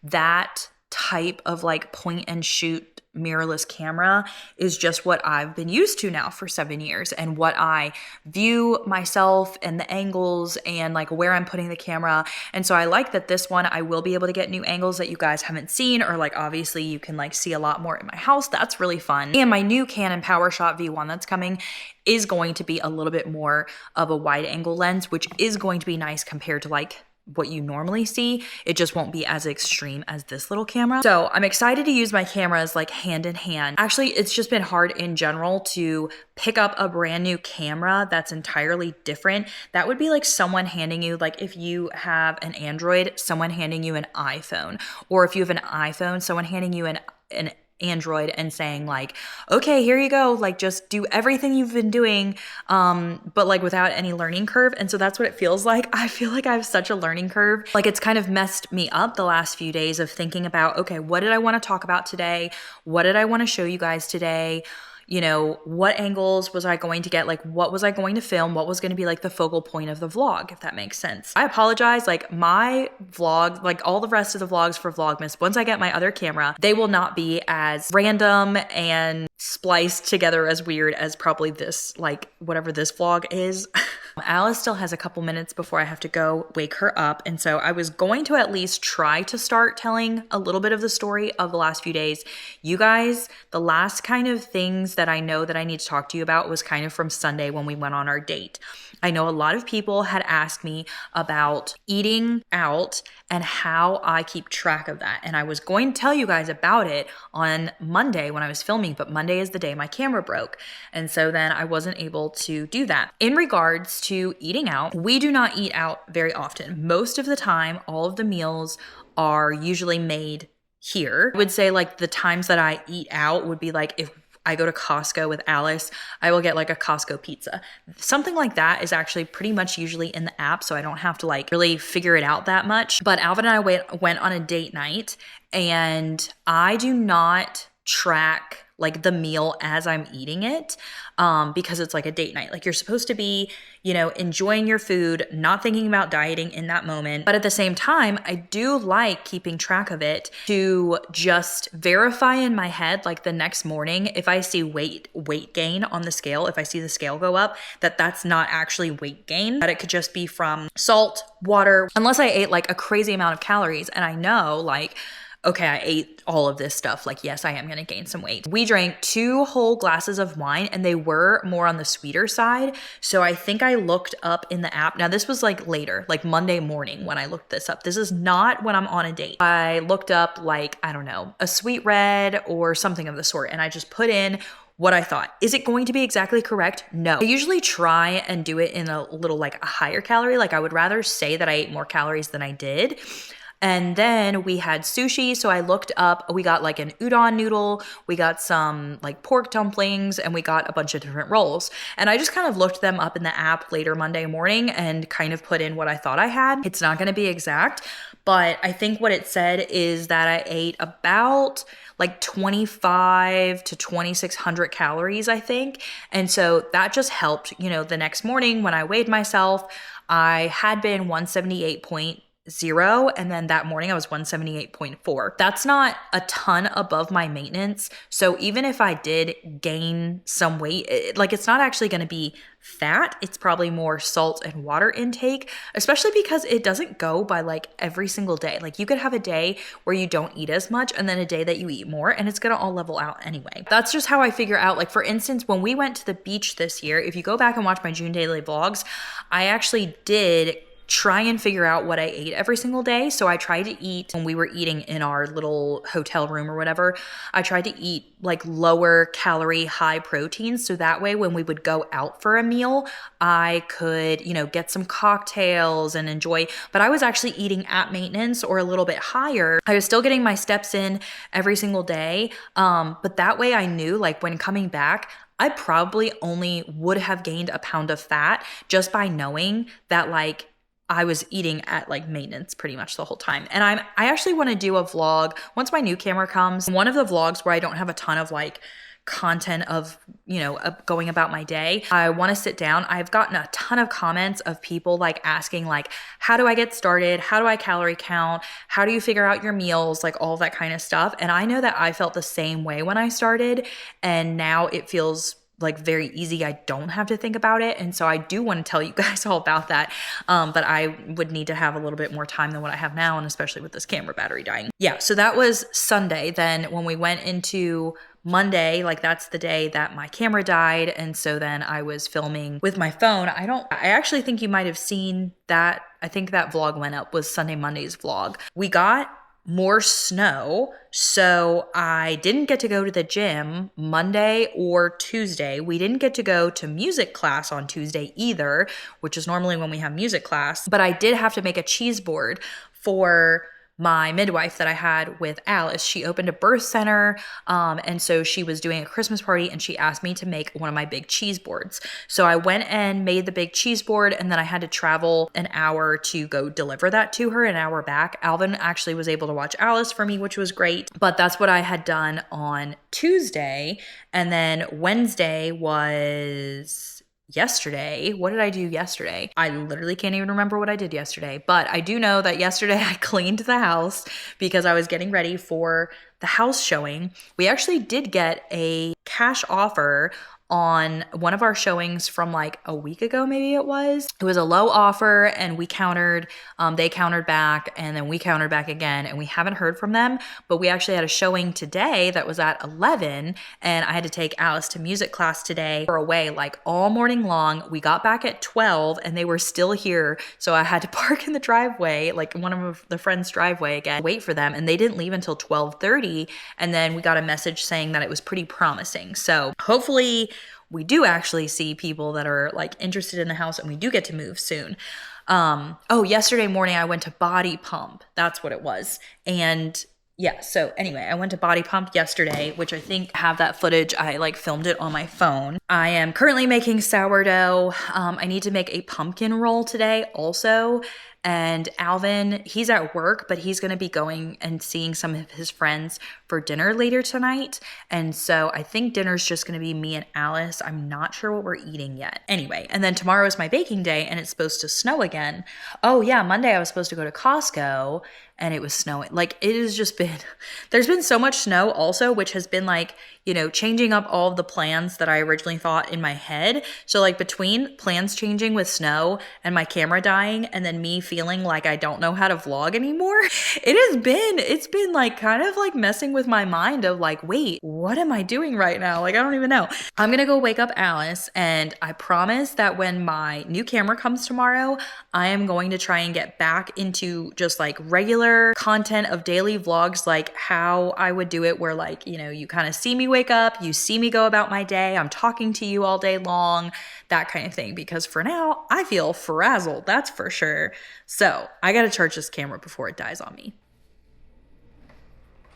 that type of like point and shoot mirrorless camera is just what I've been used to now for 7 years, and what I view myself and the angles and like where I'm putting the camera. And so I like that this one I will be able to get new angles that you guys haven't seen, or like obviously you can like see a lot more in my house. That's really fun. And my new Canon PowerShot V1 that's coming is going to be a little bit more of a wide angle lens, which is going to be nice compared to like what you normally see. It just won't be as extreme as this little camera. So I'm excited to use my cameras like hand in hand. Actually, it's just been hard in general to pick up a brand new camera that's entirely different. That would be like someone handing you, like if you have an Android, someone handing you an iPhone, or if you have an iPhone, someone handing you an Android and saying like, okay, here you go, like just do everything you've been doing, but like without any learning curve. And so that's what it feels like. I feel like I have such a learning curve. Like it's kind of messed me up the last few days of thinking about, okay, what did I want to talk about today? What did I want to show you guys today? You know, what angles was I going to get? Like, what was I going to film? What was going to be like the focal point of the vlog, if that makes sense? I apologize. Like my vlog, like all the rest of the vlogs for Vlogmas, once I get my other camera, they will not be as random and spliced together as weird as probably this, like whatever this vlog is. Alice still has a couple minutes before I have to go wake her up. And so I was going to at least try to start telling a little bit of the story of the last few days. You guys, the last kind of things that I know that I need to talk to you about was kind of from Sunday when we went on our date. I know a lot of people had asked me about eating out and how I keep track of that. And I was going to tell you guys about it on Monday when I was filming, but Monday is the day my camera broke. And so then I wasn't able to do that. In regards to eating out, we do not eat out very often. Most of the time, all of the meals are usually made here. I would say like the times that I eat out would be like if I go to Costco with Alice, I will get like a Costco pizza. Something like that is actually pretty much usually in the app, so I don't have to like really figure it out that much. But Alvin and I went on a date night, and I do not track like the meal as I'm eating it because it's like a date night. Like you're supposed to be, you know, enjoying your food, not thinking about dieting in that moment. But at the same time, I do like keeping track of it to just verify in my head, like the next morning, if I see weight gain on the scale, if I see the scale go up, that's not actually weight gain, that it could just be from salt, water, unless I ate like a crazy amount of calories and I know like, okay, I ate all of this stuff. Like, yes, I am going to gain some weight. We drank 2 whole glasses of wine and they were more on the sweeter side. So I think I looked up in the app. Now this was like later, like Monday morning when I looked this up. This is not when I'm on a date. I looked up like, I don't know, a sweet red or something of the sort. And I just put in what I thought. Is it going to be exactly correct? No. I usually try and do it in a little like a higher calorie. Like I would rather say that I ate more calories than I did. And then we had sushi. So I looked up, we got like an udon noodle, we got some like pork dumplings, and we got a bunch of different rolls. And I just kind of looked them up in the app later Monday morning and kind of put in what I thought I had. It's not going to be exact, but I think what it said is that I ate about like 25 to 2,600 calories, I think. And so that just helped, you know, the next morning when I weighed myself, I had been 178.0, and then that morning I was 178.4. That's not a ton above my maintenance. So even if I did gain some weight, it's not actually going to be fat. It's probably more salt and water intake, especially because it doesn't go by like every single day. Like you could have a day where you don't eat as much and then a day that you eat more, and it's going to all level out anyway. That's just how I figure out, like for instance, when we went to the beach this year, if you go back and watch my June daily vlogs, I actually did try and figure out what I ate every single day. So I tried to eat, when we were eating in our little hotel room or whatever, I tried to eat like lower calorie, high protein. So that way when we would go out for a meal, I could, you know, get some cocktails and enjoy, but I was actually eating at maintenance or a little bit higher. I was still getting my steps in every single day. But that way I knew like when coming back, I probably only would have gained a pound of fat just by knowing that like I was eating at like maintenance pretty much the whole time. And I actually want to do a vlog once my new camera comes. One of the vlogs where I don't have a ton of like content of, you know, going about my day. I want to sit down. I've gotten a ton of comments of people like asking like, how do I get started? How do I calorie count? How do you figure out your meals? Like all that kind of stuff. And I know that I felt the same way when I started, and now it feels like very easy. I don't have to think about it. And so I do want to tell you guys all about that. But I would need to have a little bit more time than what I have now. And especially with this camera battery dying. Yeah. So that was Sunday. Then when we went into Monday, like that's the day that my camera died. And so then I was filming with my phone. I actually think you might have seen that. I think that vlog went up, was Sunday, Monday's vlog. We got more snow, so I didn't get to go to the gym Monday or Tuesday. We didn't get to go to music class on Tuesday either, which is normally when we have music class, but I did have to make a cheese board for my midwife that I had with Alice. She opened a birth center, and so she was doing a Christmas party, and she asked me to make one of my big cheese boards. So I went and made the big cheese board, and then I had to travel an hour to go deliver that to her, an hour back. Alvin actually was able to watch Alice for me, which was great, but that's what I had done on Tuesday. And then Wednesday was yesterday. What did I do yesterday? I literally can't even remember what I did yesterday, but I do know that yesterday I cleaned the house because I was getting ready for the house showing. We actually did get a cash offer on one of our showings from like a week ago, maybe it was. It was a low offer and we countered, they countered back and then we countered back again and we haven't heard from them, but we actually had a showing today that was at 11 and I had to take Alice to music class today. We're away like all morning long. We got back at 12 and they were still here. So I had to park in the driveway, like one of the friend's driveway again, wait for them. And they didn't leave until 12:30. And then we got a message saying that it was pretty promising. So hopefully we do actually see people that are like interested in the house and we do get to move soon. Oh, yesterday morning I went to Body Pump. That's what it was. And yeah, so anyway, I went to Body Pump yesterday, which I think I have that footage. I like filmed it on my phone. I am currently making sourdough. I need to make a pumpkin roll today also. And Alvin, he's at work, but he's going to be going and seeing some of his friends for dinner later tonight. And so I think dinner's just going to be me and Alice. I'm not sure what we're eating yet. Anyway, and then tomorrow is my baking day and it's supposed to snow again. Oh yeah, Monday I was supposed to go to Costco and it was snowing. Like it has just been, there's been so much snow also, which has been like, you know, changing up all of the plans that I originally thought in my head. So like between plans changing with snow and my camera dying and then me feeling like I don't know how to vlog anymore, it's been like kind of like messing with my mind of like, wait, what am I doing right now? Like, I don't even know. I'm gonna go wake up Alice and I promise that when my new camera comes tomorrow, I am going to try and get back into just like regular content of daily vlogs, like how I would do it where like, you know, you kind of see me wake up, you see me go about my day, I'm talking to you all day long, that kind of thing. Because for now, I feel frazzled, that's for sure. So I gotta charge this camera before it dies on me.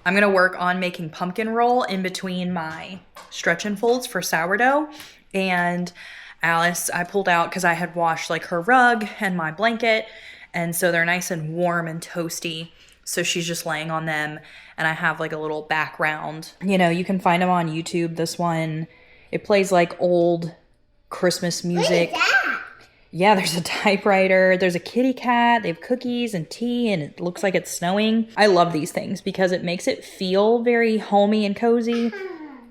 I'm gonna work on making pumpkin roll in between my stretch and folds for sourdough. And Alice, I pulled out because I had washed like her rug and my blanket. And so they're nice and warm and toasty. So she's just laying on them. And I have like a little background. You know, you can find them on YouTube. This one, it plays like old Christmas music. What is that? Yeah, there's a typewriter, there's a kitty cat, they have cookies and tea, and it looks like it's snowing. I love these things because it makes it feel very homey and cozy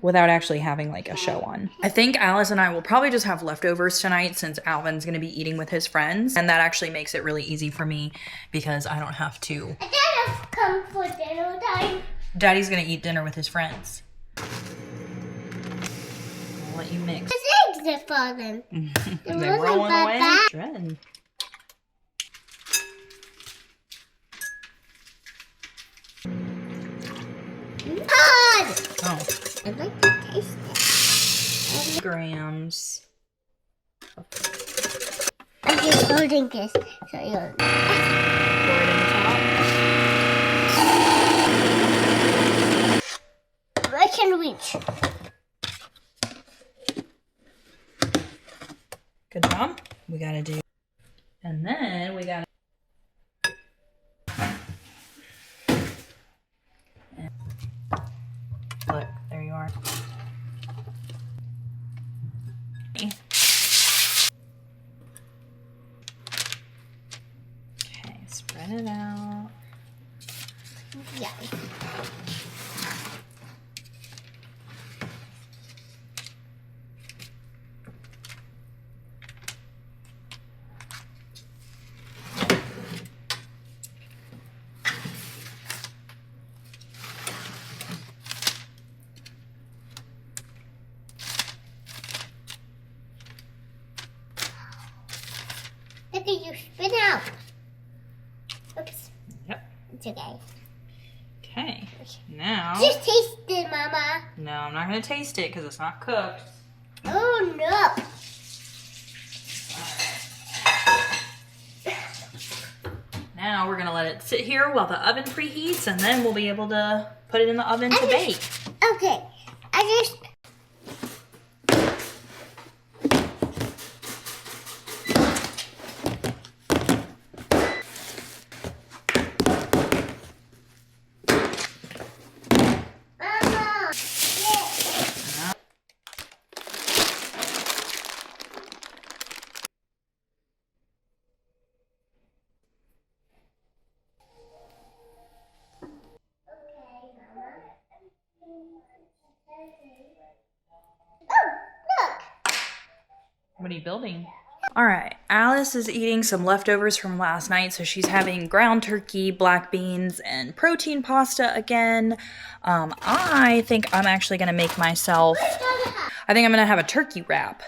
without actually having like a show on. I think Alice and I will probably just have leftovers tonight since Alvin's gonna be eating with his friends. And that actually makes it really easy for me because I don't have to. Dad, come for dinner time. Daddy's gonna eat dinner with his friends. I'll let you mix. His eggs are falling. They're rolling away. Shredding. Hard! Oh. I'd like to taste it. Grams. I'm just holding this so you'll. Pour it in the top. I can reach. Good job. We gotta do. And then we gotta. Look, there you are. Okay, spread it out. Yeah. Look at you spin out. Oops. Yep. It's okay. Okay. Now. Just taste it, Mama. No, I'm not gonna taste it because it's not cooked. Oh no. Now we're gonna let it sit here while the oven preheats, and then we'll be able to put it in the oven to bake. Okay. I just. Mama. Okay, Mama. What are you building? All right, Alice is eating some leftovers from last night, so she's having ground turkey, black beans, and protein pasta again. I think I'm actually gonna make myself, I think I'm gonna have a turkey wrap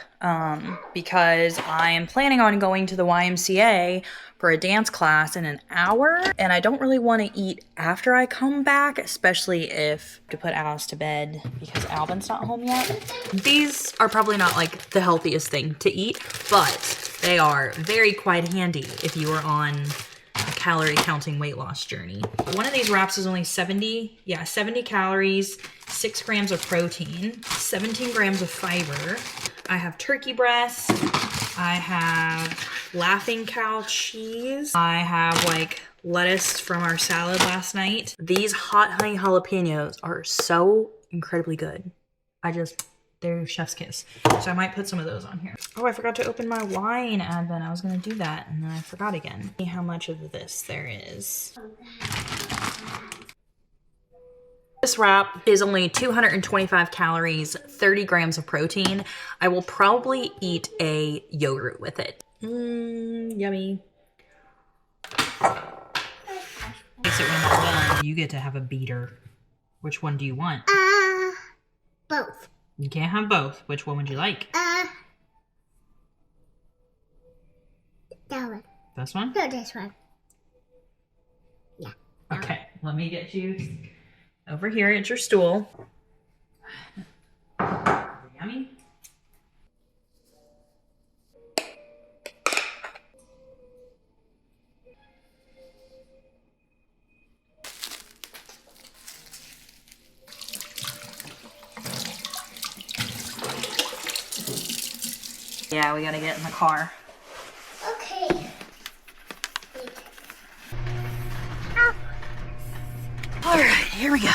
because I am planning on going to the YMCA for a dance class in an hour, and I don't really want to eat after I come back, especially if to put Alice to bed because Alvin's not home yet. These are probably not like the healthiest thing to eat, but they are very quite handy if you are on a calorie counting weight loss journey. One of these wraps is only 70 calories, 6 grams of protein, 17 grams of fiber. I have turkey breast, I have Laughing Cow cheese, I have like lettuce from our salad last night. These hot honey jalapenos are so incredibly good. They're chef's kiss. So I might put some of those on here. Oh, I forgot to open my wine advent. I was gonna do that and then I forgot again. See how much of this there is. This wrap is only 225 calories, 30 grams of protein. I will probably eat a yogurt with it. Yummy. Taste it when it's done. You get to have a beater. Which one do you want? Both. You can't have both. Which one would you like? That one. This one? No, this one. Yeah. Okay, let me get you over here at your stool. Yummy. Yeah, we gotta get in the car. Okay. All right, here we go.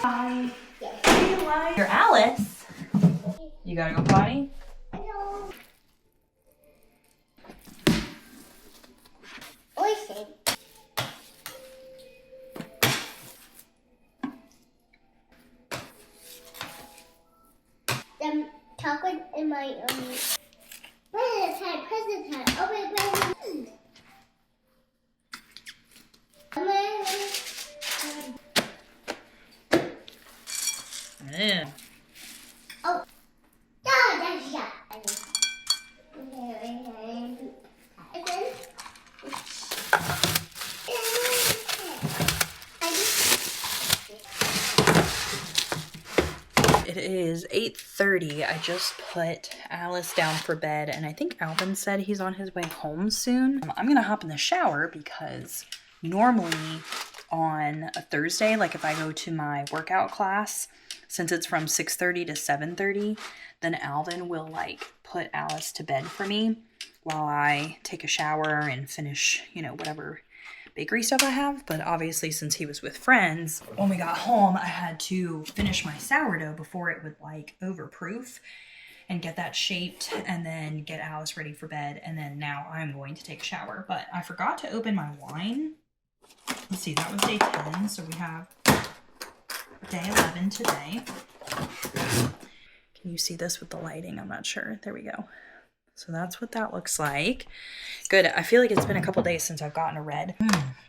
Hi. Yes. You're Alice. You gotta go potty? Hello. Listen. Chocolate in my present time. Open present. Yeah. Oh. Yeah. It is 8:30. I just put Alice down for bed and I think Alvin said he's on his way home soon. I'm gonna hop in the shower because normally on a Thursday, like if I go to my workout class, since it's from 6:30 to 7:30, then Alvin will like put Alice to bed for me while I take a shower and finish, you know, whatever bakery stuff I have. But obviously since he was with friends, when we got home, I had to finish my sourdough before it would like overproof and get that shaped and then get Alice ready for bed. And then now I'm going to take a shower, but I forgot to open my wine. Let's see, that was day 10. So we have day 11 today. Can you see this with the lighting? I'm not sure. There we go. So that's what that looks like. Good. I feel like it's been a couple days since I've gotten a red.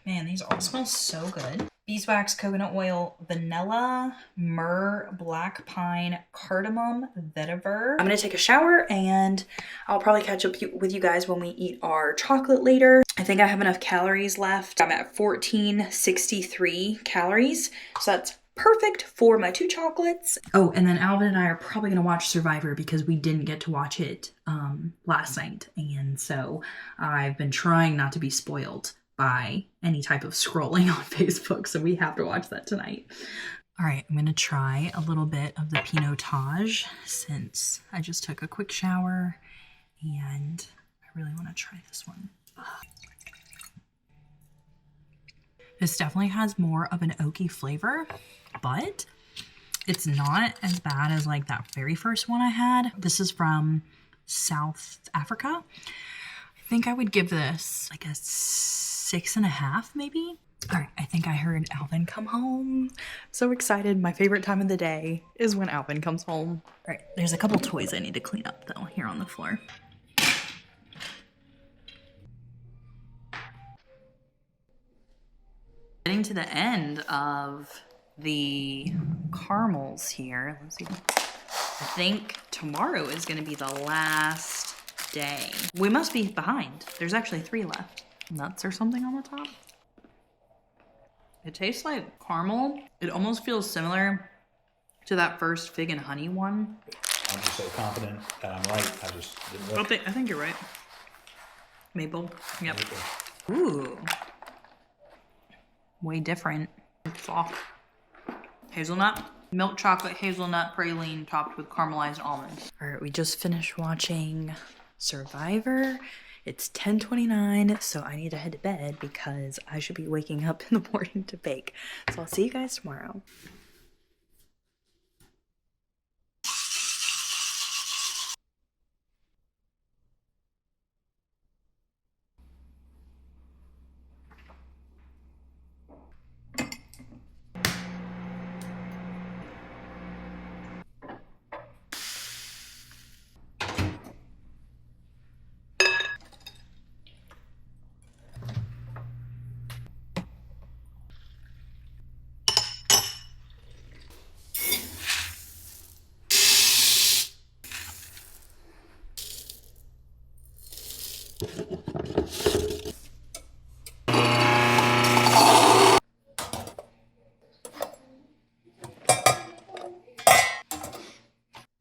Man, these all smell so good. Beeswax, coconut oil, vanilla, myrrh, black pine, cardamom, vetiver. I'm gonna take a shower and I'll probably catch up with you guys when we eat our chocolate later. I think I have enough calories left. I'm at 1463 calories. So that's perfect for my 2 chocolates. Oh, and then Alvin and I are probably gonna watch Survivor because we didn't get to watch it last night. And so I've been trying not to be spoiled by any type of scrolling on Facebook. So we have to watch that tonight. All right, I'm gonna try a little bit of the Pinotage since I just took a quick shower and I really wanna try this one. This definitely has more of an oaky flavor, but it's not as bad as like that very first one I had. This is from South Africa. I think I would give this like a 6.5 maybe. All right, I think I heard Alvin come home. So excited. My favorite time of the day is when Alvin comes home. All right, there's a couple toys I need to clean up though here on the floor. Getting to the end of the caramels here. Let's see. I think tomorrow is going to be the last day. We must be behind. There's actually 3 left. Nuts or something on the top. It tastes like caramel. It almost feels similar to that first fig and honey one. I'm just so confident that I'm right. I just didn't look. I think you're right. Maple. Yep. Ooh. Way different. Soft. Hazelnut. Milk chocolate hazelnut praline topped with caramelized almonds. All right, we just finished watching Survivor. It's 10:29, so I need to head to bed because I should be waking up in the morning to bake. So I'll see you guys tomorrow.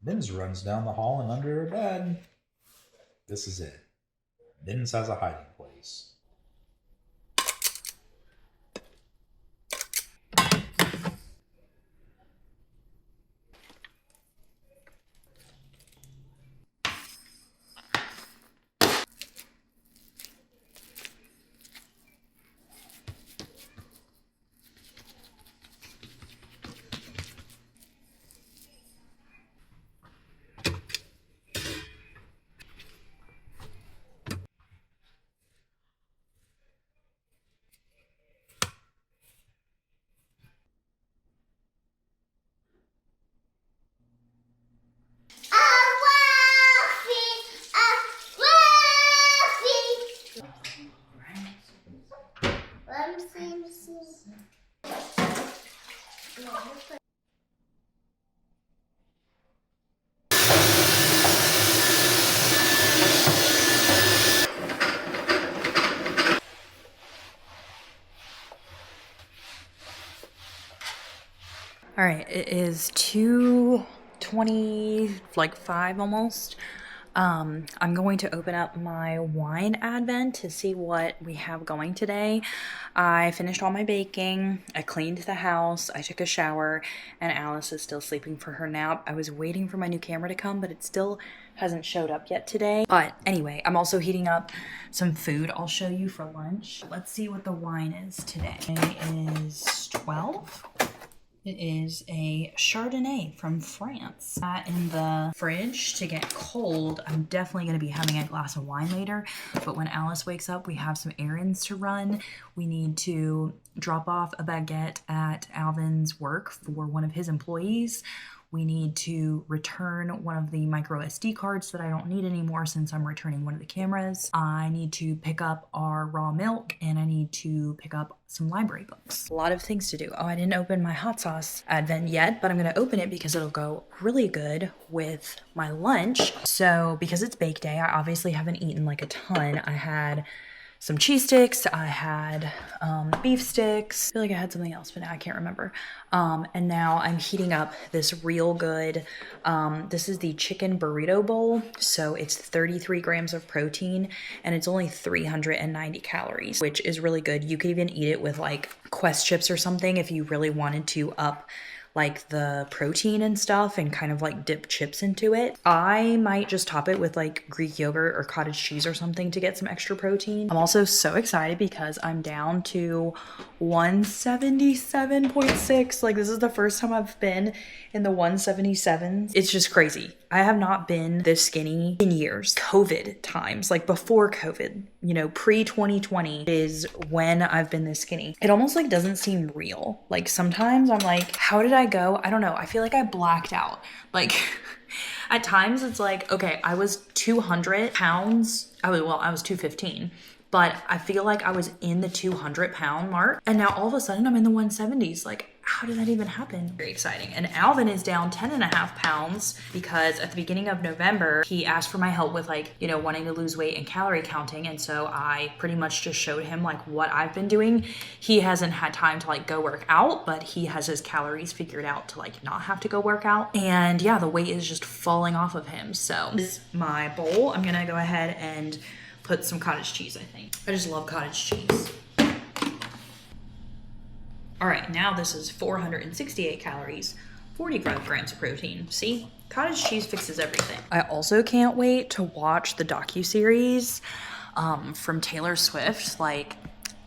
Ben's runs down the hall and under her bed. This is it. Ben's has a hiding place. All right, it is 2:20, like 5 almost. I'm going to open up my wine advent to see what we have going today. I finished all my baking, I cleaned the house, I took a shower, and Alice is still sleeping for her nap. I was waiting for my new camera to come, but it still hasn't showed up yet today. But anyway, I'm also heating up some food I'll show you for lunch. Let's see what the wine is today. It is 12. It is a Chardonnay from France. That in the fridge to get cold. I'm definitely going to be having a glass of wine later, but when Alice wakes up, we have some errands to run. We need to drop off a baguette at Alvin's work for one of his employees. We need to return one of the micro SD cards that I don't need anymore since I'm returning one of the cameras. I need to pick up our raw milk, and I need to pick up some library books. A lot of things to do. Oh, I didn't open my hot sauce advent yet, but I'm gonna open it because it'll go really good with my lunch. So because it's bake day, I obviously haven't eaten like a ton. I had some cheese sticks. I had beef sticks. I feel like I had something else, but now I can't remember. And now I'm heating up this real good, this is the chicken burrito bowl. So it's 33 grams of protein and it's only 390 calories, which is really good. You could even eat it with like Quest chips or something if you really wanted to up like the protein and stuff and kind of like dip chips into it. I might just top it with like Greek yogurt or cottage cheese or something to get some extra protein. I'm also so excited because I'm down to 177.6. Like this is the first time I've been in the 177s. It's just crazy. I have not been this skinny in years. COVID times, like before COVID, you know, pre-2020 is when I've been this skinny. It almost like doesn't seem real. Like sometimes I'm like, how did I go? I don't know. I feel like I blacked out. Like at times it's like, okay, I was 200 pounds. I was 215. But I feel like I was in the 200 pound mark and now all of a sudden I'm in the 170s. Like, how did that even happen? Very exciting. And Alvin is down 10.5 pounds because at the beginning of November, he asked for my help with like, you know, wanting to lose weight and calorie counting. And so I pretty much just showed him like what I've been doing. He hasn't had time to like go work out, but he has his calories figured out to like not have to go work out. And yeah, the weight is just falling off of him. So this is my bowl. I'm gonna go ahead and put some cottage cheese, I think. I just love cottage cheese. All right, now this is 468 calories, 45 grams of protein. See, cottage cheese fixes everything. I also can't wait to watch the docuseries from Taylor Swift. Like,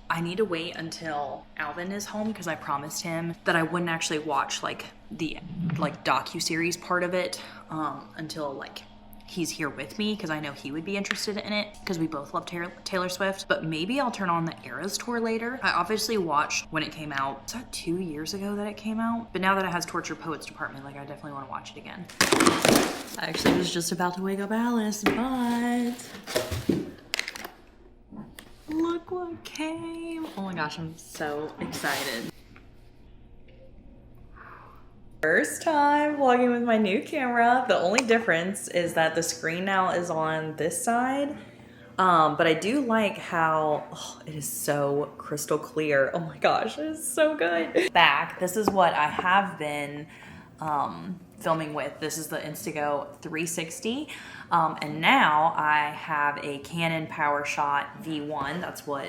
I need to wait until Alvin is home because I promised him that I wouldn't actually watch like the docuseries part of it until like he's here with me because I know he would be interested in it because we both love Taylor Swift. But maybe I'll turn on the Eras tour later. I obviously watched when it came out. Was that 2 years ago that it came out? But now that it has Torture Poets Department, like I definitely want to watch it again. I actually was just about to wake up Alice, but look what came. Oh my gosh, I'm so excited. First time vlogging with my new camera. The only difference is that the screen now is on this side. But I do like how it is so crystal clear. Oh my gosh, it is so good. Back, this is what I have been filming with. This is the Instago 360. And now I have a Canon PowerShot V1. That's what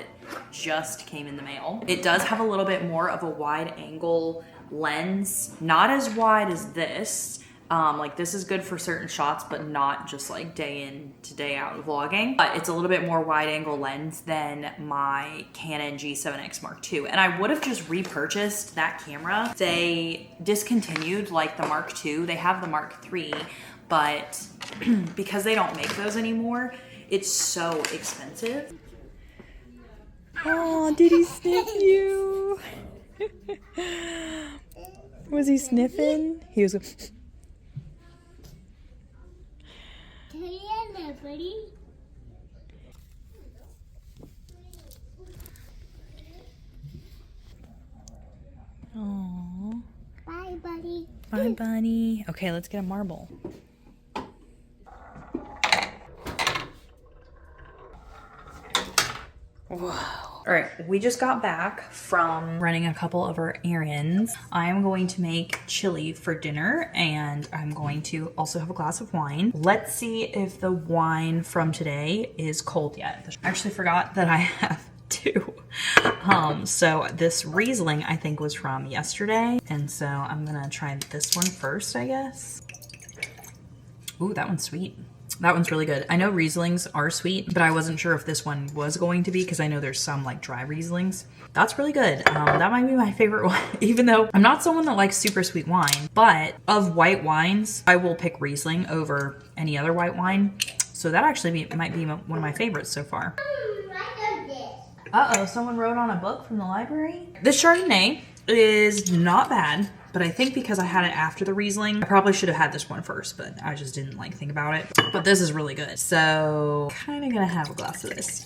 just came in the mail. It does have a little bit more of a wide angle lens, not as wide as this. Like this is good for certain shots, but not just like day in to day out vlogging. But it's a little bit more wide angle lens than my Canon G7X Mark II. And I would have just repurchased that camera. They discontinued like the Mark II. They have the Mark III, but because they don't make those anymore, it's so expensive. Oh, did he sniff you? Was he sniffing? He was. Buddy. Aww. Bye, buddy. Bye, bunny. Okay, let's get a marble. Whoa. All right, we just got back from running a couple of our errands. I am going to make chili for dinner and I'm going to also have a glass of wine. Let's see if the wine from today is cold yet. I actually forgot that I have two. So this Riesling I think was from yesterday. And so I'm gonna try this one first, I guess. Ooh, that one's sweet. That one's really good. I know Rieslings are sweet, but I wasn't sure if this one was going to be because I know there's some like dry Rieslings. That's really good. That might be my favorite one, even though I'm not someone that likes super sweet wine, but of white wines, I will pick Riesling over any other white wine. So that actually might be one of my favorites so far. Uh-oh, someone wrote on a book from the library. This Chardonnay is not bad, but I think because I had it after the Riesling, I probably should have had this one first, but I just didn't like think about it. But this is really good. So kind of gonna have a glass of this.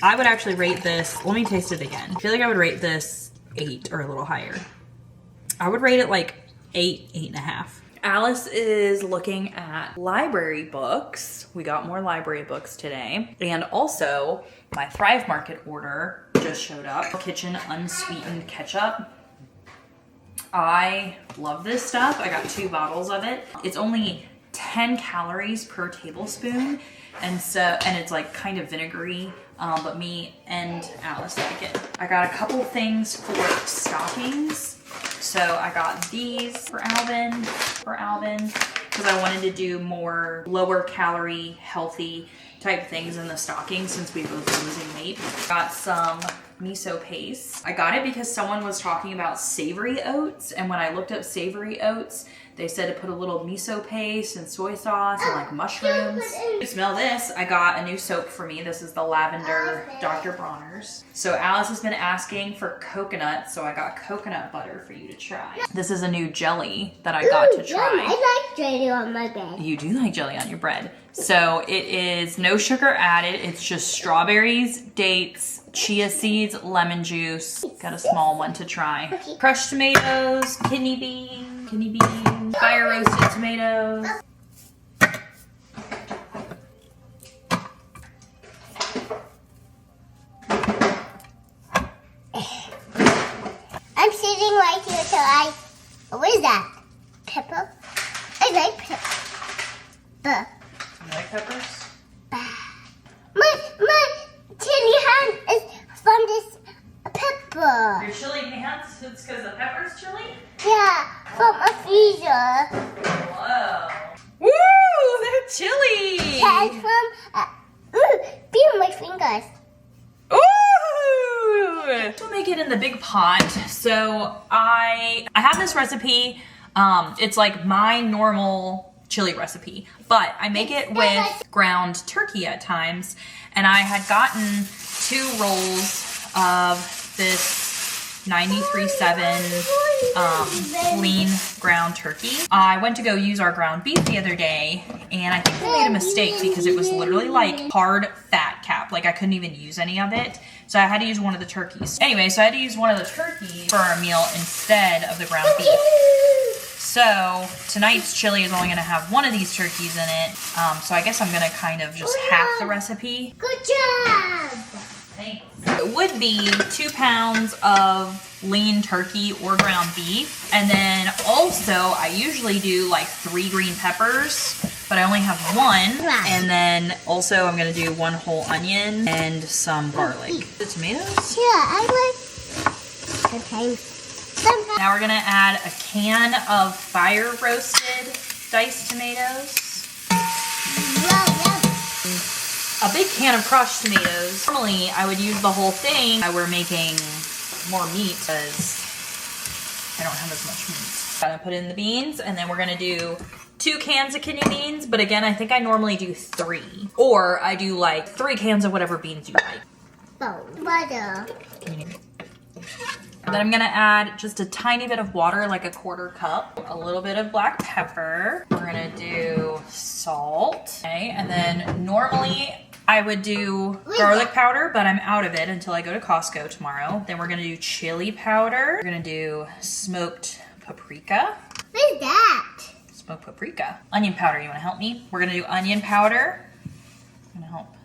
I would actually rate this, let me taste it again. I feel like I would rate this 8 or a little higher. I would rate it like 8, 8.5. Alice is looking at library books. We got more library books today. And also my Thrive Market order just showed up. Kitchen unsweetened ketchup. I love this stuff. I got 2 bottles of it. It's only 10 calories per tablespoon. And it's like kind of vinegary, but me and Alice like it. I got a couple things for stockings. So I got these for Alvin, because I wanted to do more lower calorie, healthy type things in the stocking since we both are losing weight. Got some miso paste. I got it because someone was talking about savory oats, and when I looked up savory oats, they said to put a little miso paste and soy sauce and like mushrooms. You smell this? I got a new soap for me. This is the lavender Dr. Bronner's. So Alice has been asking for coconut, so I got coconut butter for you to try. This is a new jelly that I got to try. I like jelly on my bread. You do like jelly on your bread. So it is no sugar added. It's just strawberries, dates, chia seeds, lemon juice. Got a small one to try. Crushed tomatoes, kidney beans, fire roasted tomatoes. I'm sitting right here till what is that? Pepper? I like pepper. You like peppers? My chili hand is from this pepper. Your chili hands? It's because the pepper's chili? Yeah, from a freezer. Whoa. Woo! They're chili! Yeah, it's from, feel my fingers. Ooh! We'll make it in the big pot. So I have this recipe. It's like my normal chili recipe, but I make it with ground turkey at times. And I had gotten 2 rolls of this 93.7 lean ground turkey. I went to go use our ground beef the other day, and I think we made a mistake because it was literally like hard fat cap. Like I couldn't even use any of it. So I had to use one of the turkeys. Anyway, so I had to use one of the turkeys for our meal instead of the ground beef. So tonight's chili is only gonna have one of these turkeys in it. So I guess I'm gonna kind of just half the recipe. Good job. Thanks. It would be 2 pounds of lean turkey or ground beef. And then also I usually do like 3 green peppers, but I only have 1. And then also I'm gonna do 1 whole onion and some garlic. The tomatoes? Yeah, I like sometimes. Now we're gonna add a can of fire roasted diced tomatoes. A big can of crushed tomatoes. Normally I would use the whole thing. We're making more meat because I don't have as much meat. I'm gonna put in the beans, and then we're gonna do 2 cans of kidney beans. But again, I think I normally do 3. Or I do like 3 cans of whatever beans you like. Butter. And then I'm gonna add just a tiny bit of water, like a 1/4 cup, a little bit of black pepper. We're gonna do salt, okay? And then normally I would do garlic powder, but I'm out of it until I go to Costco tomorrow. Then we're gonna do chili powder. We're gonna do smoked paprika. What is that? Smoked paprika. Onion powder, you wanna help me? We're gonna do onion powder. I'm gonna help.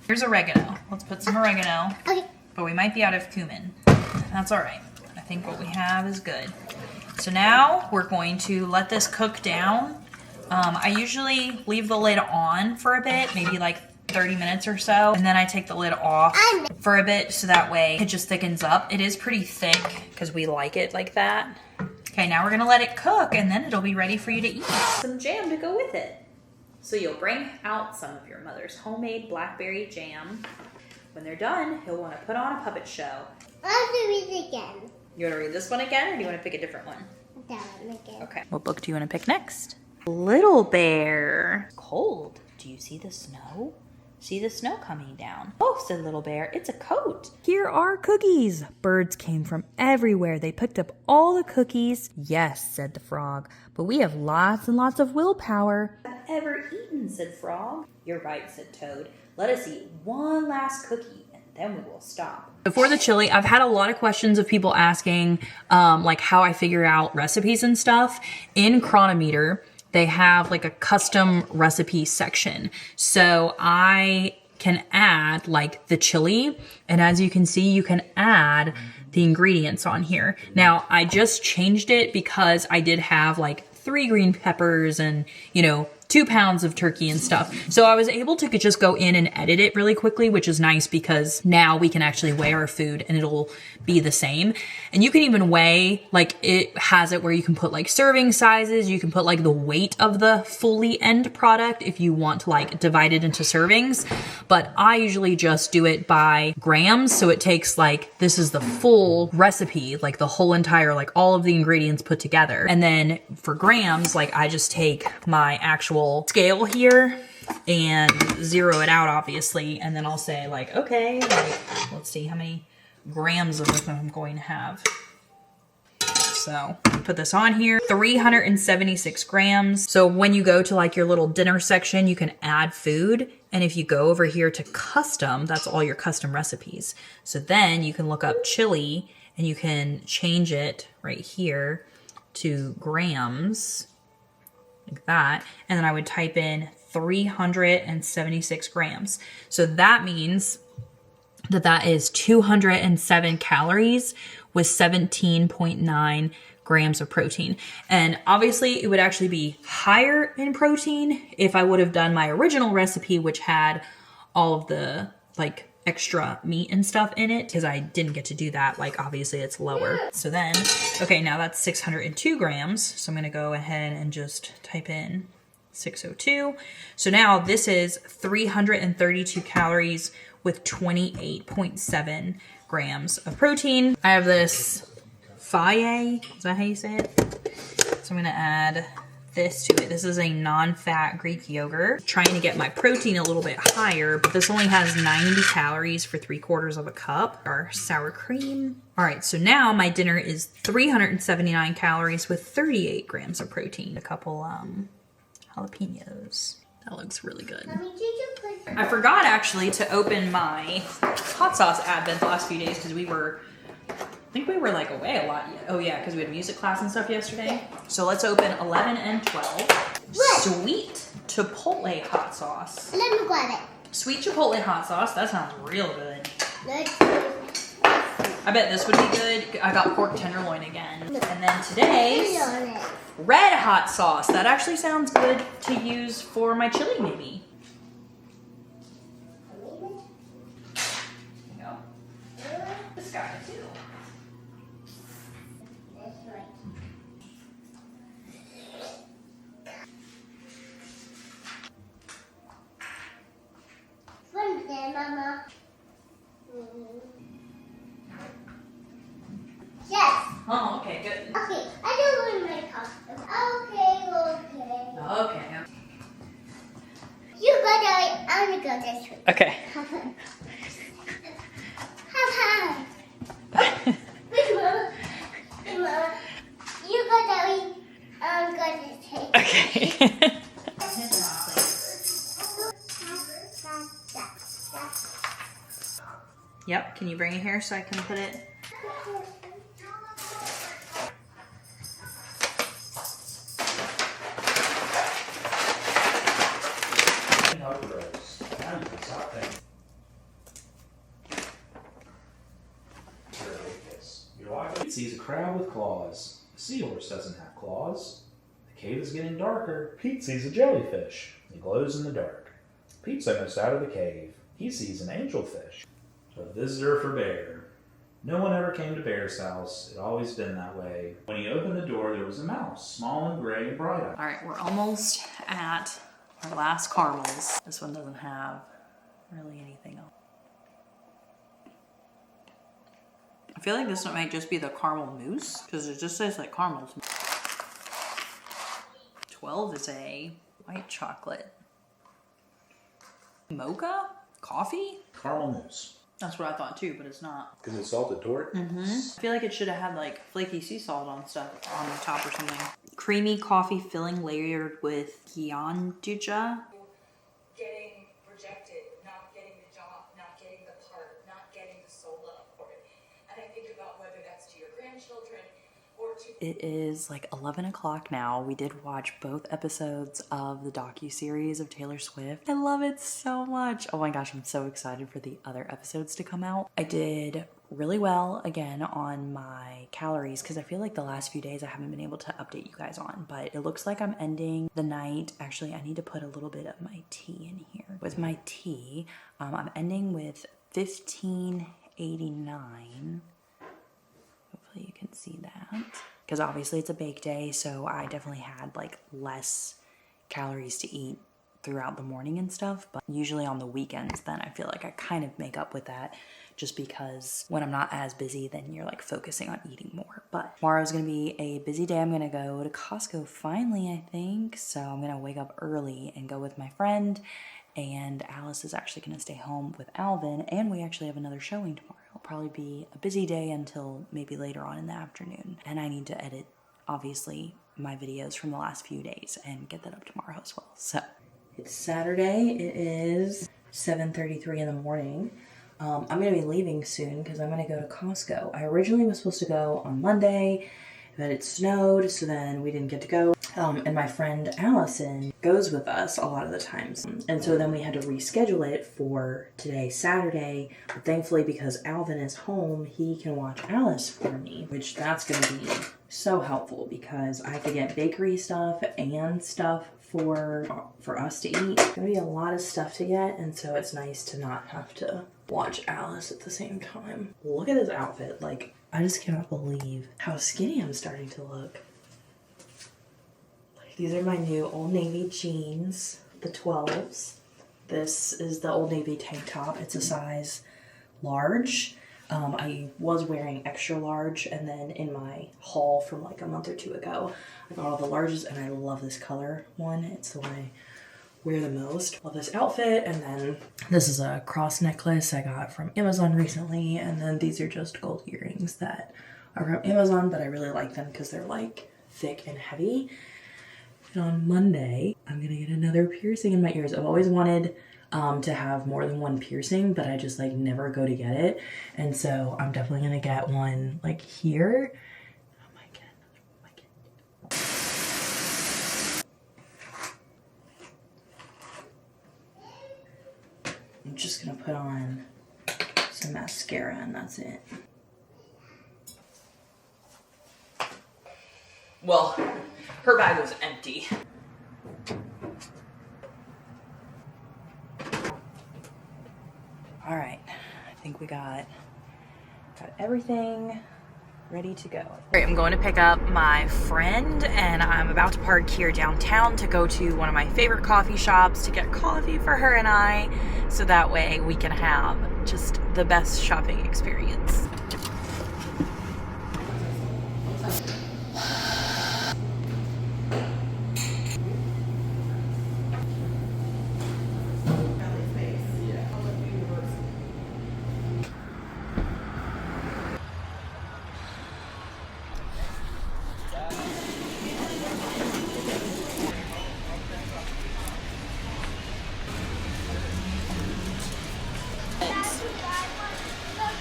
Here's oregano. Let's put some oregano. Okay. But we might be out of cumin. That's all right. I think what we have is good. So now we're going to let this cook down. I usually leave the lid on for a bit, maybe like 30 minutes or so. And then I take the lid off for a bit so that way it just thickens up. It is pretty thick because we like it like that. Okay, now we're gonna let it cook and then it'll be ready for you to eat. Some jam to go with it. So you'll bring out some of your mother's homemade blackberry jam. When they're done, he'll want to put on a puppet show. I have to read it again. You want to read this one again, or do you want to pick a different one? That one again. Okay. What book do you want to pick next? Little Bear. Cold. Do you see the snow? See the snow coming down. Oh, said Little Bear, it's a coat. Here are cookies. Birds came from everywhere. They picked up all the cookies. Yes, said the frog, but we have lots and lots of willpower. Have ever eaten, said Frog. You're right, said Toad. Let us eat one last cookie and then we will stop. Before the chili, I've had a lot of questions of people asking like how I figure out recipes and stuff. In Chronometer, they have like a custom recipe section. So I can add like the chili, and as you can see, you can add the ingredients on here. Now, I just changed it because I did have like 3 green peppers and, you know, 2 pounds of turkey and stuff. So I was able to just go in and edit it really quickly, which is nice because now we can actually weigh our food and it'll be the same. And you can even weigh, like it has it where you can put like serving sizes, you can put like the weight of the fully end product if you want to like divide it into servings. But I usually just do it by grams. So it takes like, this is the full recipe, like the whole entire, like all of the ingredients put together. And then for grams, like I just take my actual scale here and zero it out, obviously, and then I'll say like, okay, like, let's see how many grams of this I'm going to have. So put this on here, 376 grams. So when you go to like your little dinner section, you can add food. And if you go over here to custom, that's all your custom recipes. So then you can look up chili and you can change it right here to grams. Like that, and then I would type in 376 grams. So that means that that is 207 calories with 17.9 grams of protein. And obviously it would actually be higher in protein if I would have done my original recipe, which had all of the like extra meat and stuff in it, because I didn't get to do that. Like obviously it's lower. So then, okay, now that's 602 grams. So I'm gonna go ahead and just type in 602. So now this is 332 calories with 28.7 grams of protein. I have this 𝒉𝒂𝒄𝒌𝒍𝒊𝒔𝒕, is that how you say it? So I'm gonna add this to it. This is a non-fat Greek yogurt. Trying to get my protein a little bit higher, but this only has 90 calories for 3/4 of a cup. Our sour cream. All right, so now my dinner is 379 calories with 38 grams of protein. A couple jalapenos. That looks really good. I forgot actually to open my hot sauce advent the last few days because I think we were like away a lot. Oh yeah, because we had music class and stuff yesterday. So let's open 11 and 12. What? Sweet Chipotle hot sauce. Let me grab it. Sweet Chipotle hot sauce. That sounds real good. Let's do. I bet this would be good. I got pork tenderloin again. And then today's red hot sauce. That actually sounds good to use for my chili maybe. There you go. This guy too. Mama. Yes. Oh, okay, good. Okay, I don't want my costume. Okay. Okay. You go that way, I'm gonna go this way. Okay. Hi. Big Mama. You go that way, I'm going this way. Okay. Yep, can you bring it here so I can put it? Sees a crab with claws. The seahorse doesn't have claws. The cave is getting darker. Pete sees a jellyfish. It glows in the dark. Pete's almost out of the cave. He sees an angelfish. A visitor for Bear. No one ever came to Bear's house. It always been that way. When he opened the door, there was a mouse, small and gray and bright-eyed. All right, we're almost at our last caramels. This one doesn't have really anything else. I feel like this one might just be the caramel mousse because it just says like caramels. 12 is a white chocolate. Mocha? Coffee? Caramel mousse. That's what I thought too, but it's not. Because it's salted tort? I feel like it should have had like flaky sea salt on stuff on the top or something. Creamy coffee filling layered with 𝑘𝒂𝒚𝒔. Getting rejected, not getting the job, not getting the part, not It is like 11 o'clock now. We did watch both episodes of the docu-series of Taylor Swift. I love it so much. Oh my gosh, I'm so excited for the other episodes to come out. I did really well again on my calories because I feel like the last few days I haven't been able to update you guys on, but it looks like I'm ending the night. Actually, I need to put a little bit of my tea in here. With my tea, I'm ending with 1589. Hopefully you can see that. Because obviously it's a bake day, so I definitely had like less calories to eat throughout the morning and stuff, but usually on the weekends then I feel like I kind of make up with that, just because when I'm not as busy then you're like focusing on eating more. But tomorrow's gonna be a busy day. I'm gonna go to Costco finally, I think, so I'm gonna wake up early and go with my friend, and Alice is actually gonna stay home with Alvin, and we actually have another showing tomorrow. It'll probably be a busy day until maybe later on in the afternoon, and I need to edit obviously my videos from the last few days and get that up tomorrow as well. So it's Saturday. It is 7:33 in the morning. I'm gonna be leaving soon because I'm gonna go to Costco. I originally was supposed to go on Monday, but it snowed, so then we didn't get to go. And my friend Allison goes with us a lot of the times. And so then we had to reschedule it for today, Saturday. But thankfully, because Alvin is home, he can watch Alice for me, which that's gonna be so helpful because I have to get bakery stuff and stuff for us to eat. It's gonna be a lot of stuff to get, and so it's nice to not have to watch Alice at the same time. Look at this outfit. Like, I just cannot believe how skinny I'm starting to look. Like, these are my new Old Navy jeans, the 12s. This is the Old Navy tank top. It's a size large. I was wearing extra large, and then in my haul from like a month or two ago, I got all the larges, and I love this color one. It's the one I wear the most. Love this outfit. And then this is a cross necklace I got from Amazon recently, and then these are just gold earrings that are from Amazon, but I really like them because they're like thick and heavy. And on Monday I'm gonna get another piercing in my ears. I've always wanted to have more than one piercing, but I just like never go to get it, and so I'm definitely gonna get one like here. Oh my god. I'm just gonna put on some mascara and that's it. Well, her bag was empty. All right, I think we got everything ready to go. All right, I'm going to pick up my friend, and I'm about to park here downtown to go to one of my favorite coffee shops to get coffee for her and I, so that way we can have just the best shopping experience.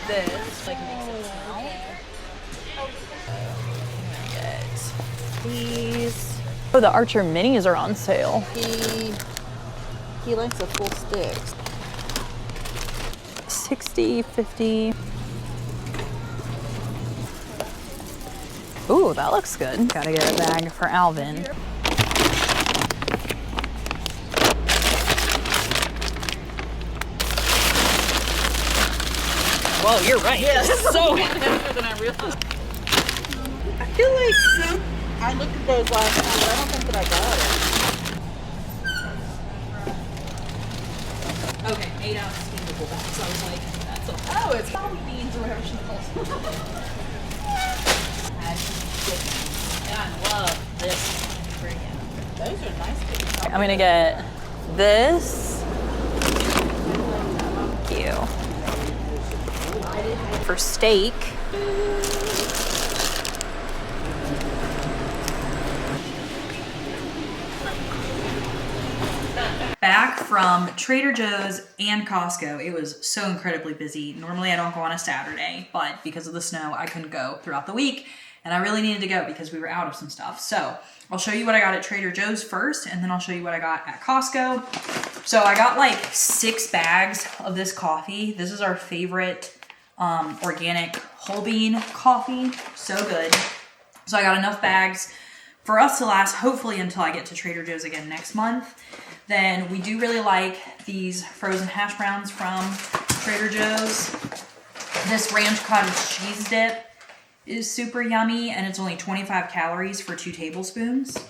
This like makes it smell. Get these. Oh, the Archer minis are on sale. He likes a full stick. 60, 50. Ooh, that looks good. Gotta get a bag for Alvin. Whoa, you're right. Yeah, it's so heavier than I realized. I feel like I looked at those last time, but I don't think that I got it. Okay, 8-ounce steamable bag. So I was like, that's a Oh, it's probably beans or whatever she calls them. And I love this. Those are nice things. I'm gonna get this. Thank you. For steak. Back from Trader Joe's and Costco. It was so incredibly busy. Normally I don't go on a Saturday, but because of the snow, I couldn't go throughout the week. and I really needed to go because we were out of some stuff. So I'll show you what I got at Trader Joe's first, and then I'll show you what I got at Costco. So I got like 6 bags of this coffee. This is our favorite organic whole bean coffee. So good. So I got enough bags for us to last hopefully until I get to Trader Joe's again next month. Then we do really like these frozen hash browns from Trader Joe's. This ranch cottage cheese dip is super yummy, and it's only 25 calories for 2 tablespoons.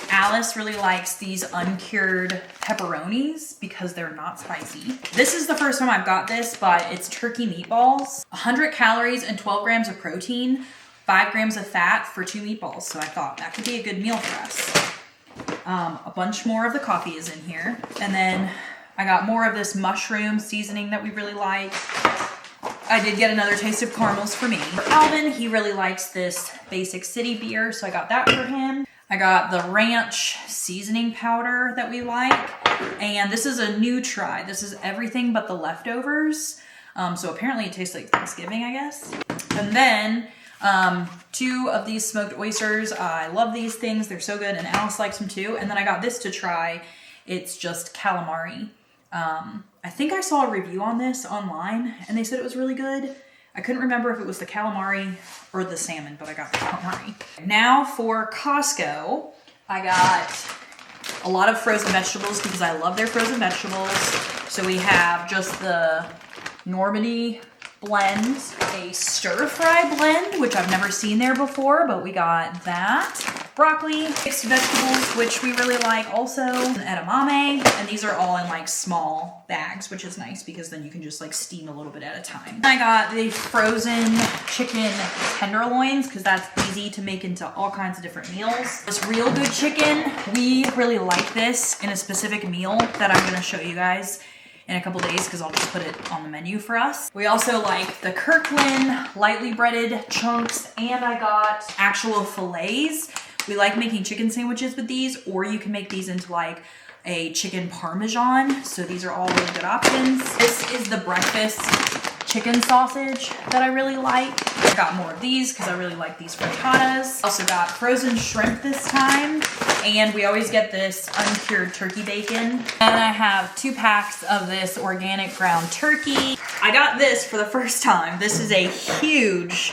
Alice really likes these uncured pepperonis because they're not spicy. This is the first time I've got this, but it's turkey meatballs. 100 calories and 12 grams of protein, 5 grams of fat for 2 meatballs. So I thought that could be a good meal for us. A bunch more of the coffee is in here. And then I got more of this mushroom seasoning that we really like. I did get another taste of caramels for me. For Alvin, he really likes this Basic City beer, so I got that for him. I got the ranch seasoning powder that we like. And this is a new try. This is everything but the leftovers. So apparently it tastes like Thanksgiving, I guess. And then 2 of these smoked oysters. I love these things. They're so good, and Alice likes them too. And then I got this to try. It's just calamari. I think I saw a review on this online, and they said it was really good. I couldn't remember if it was the calamari or the salmon, but I got the calamari. Now for Costco, I got a lot of frozen vegetables because I love their frozen vegetables. So we have just the Normandy blend, a stir-fry blend, which I've never seen there before, but we got that. Broccoli, mixed vegetables, which we really like also, edamame, and these are all in like small bags, which is nice because then you can just like steam a little bit at a time. I got the frozen chicken tenderloins because that's easy to make into all kinds of different meals. This real good chicken, we really like this in a specific meal that I'm gonna show you guys in a couple days because I'll just put it on the menu for us. We also like the Kirkland lightly breaded chunks, and I got actual fillets. We like making chicken sandwiches with these, or you can make these into like a chicken parmesan. So these are all really good options. This is the breakfast chicken sausage that I really like. I got more of these because I really like these frittatas. Also got frozen shrimp this time, and we always get this uncured turkey bacon. And I have 2 packs of this organic ground turkey. I got this for the first time. This is a huge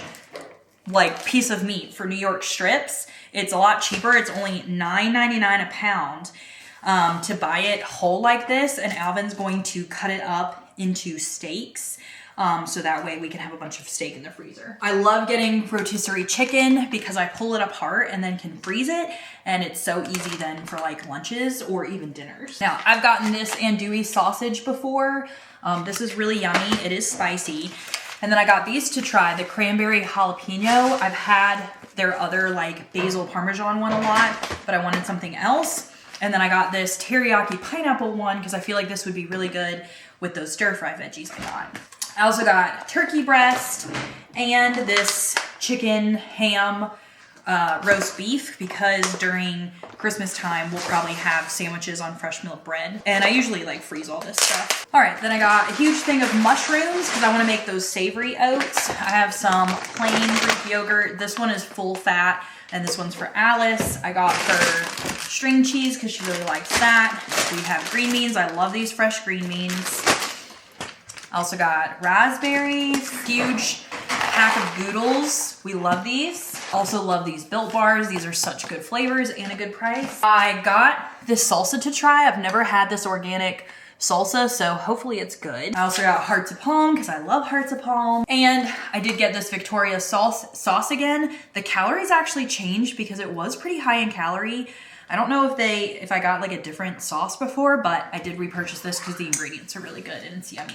like piece of meat for New York strips. It's a lot cheaper. It's only $9.99 a pound to buy it whole like this, and Alvin's going to cut it up into steaks. So that way we can have a bunch of steak in the freezer. I love getting rotisserie chicken because I pull it apart and then can freeze it, and it's so easy then for like lunches or even dinners. Now, I've gotten this andouille sausage before. This is really yummy. It is spicy. And then I got these to try, the cranberry jalapeno. I've had their other like basil parmesan one a lot, but I wanted something else. And then I got this teriyaki pineapple one because I feel like this would be really good with those stir-fry veggies I got. I also got turkey breast and this chicken ham roast beef because during Christmas time we'll probably have sandwiches on fresh milk bread, and I usually like freeze all this stuff. All right, then I got a huge thing of mushrooms because I want to make those savory oats. I have some plain Greek yogurt. This one is full fat, and this one's for Alice. I got her string cheese because she really likes that. We have green beans. I love these fresh green beans. I also got raspberries, huge pack of Goodles. We love these. Also love these Built Bars. These are such good flavors and a good price. I got this salsa to try. I've never had this organic salsa, so hopefully it's good. I also got hearts of palm because I love hearts of palm. And I did get this Victoria sauce again. The calories actually changed because it was pretty high in calorie. I don't know if I got like a different sauce before, but I did repurchase this because the ingredients are really good and it's yummy.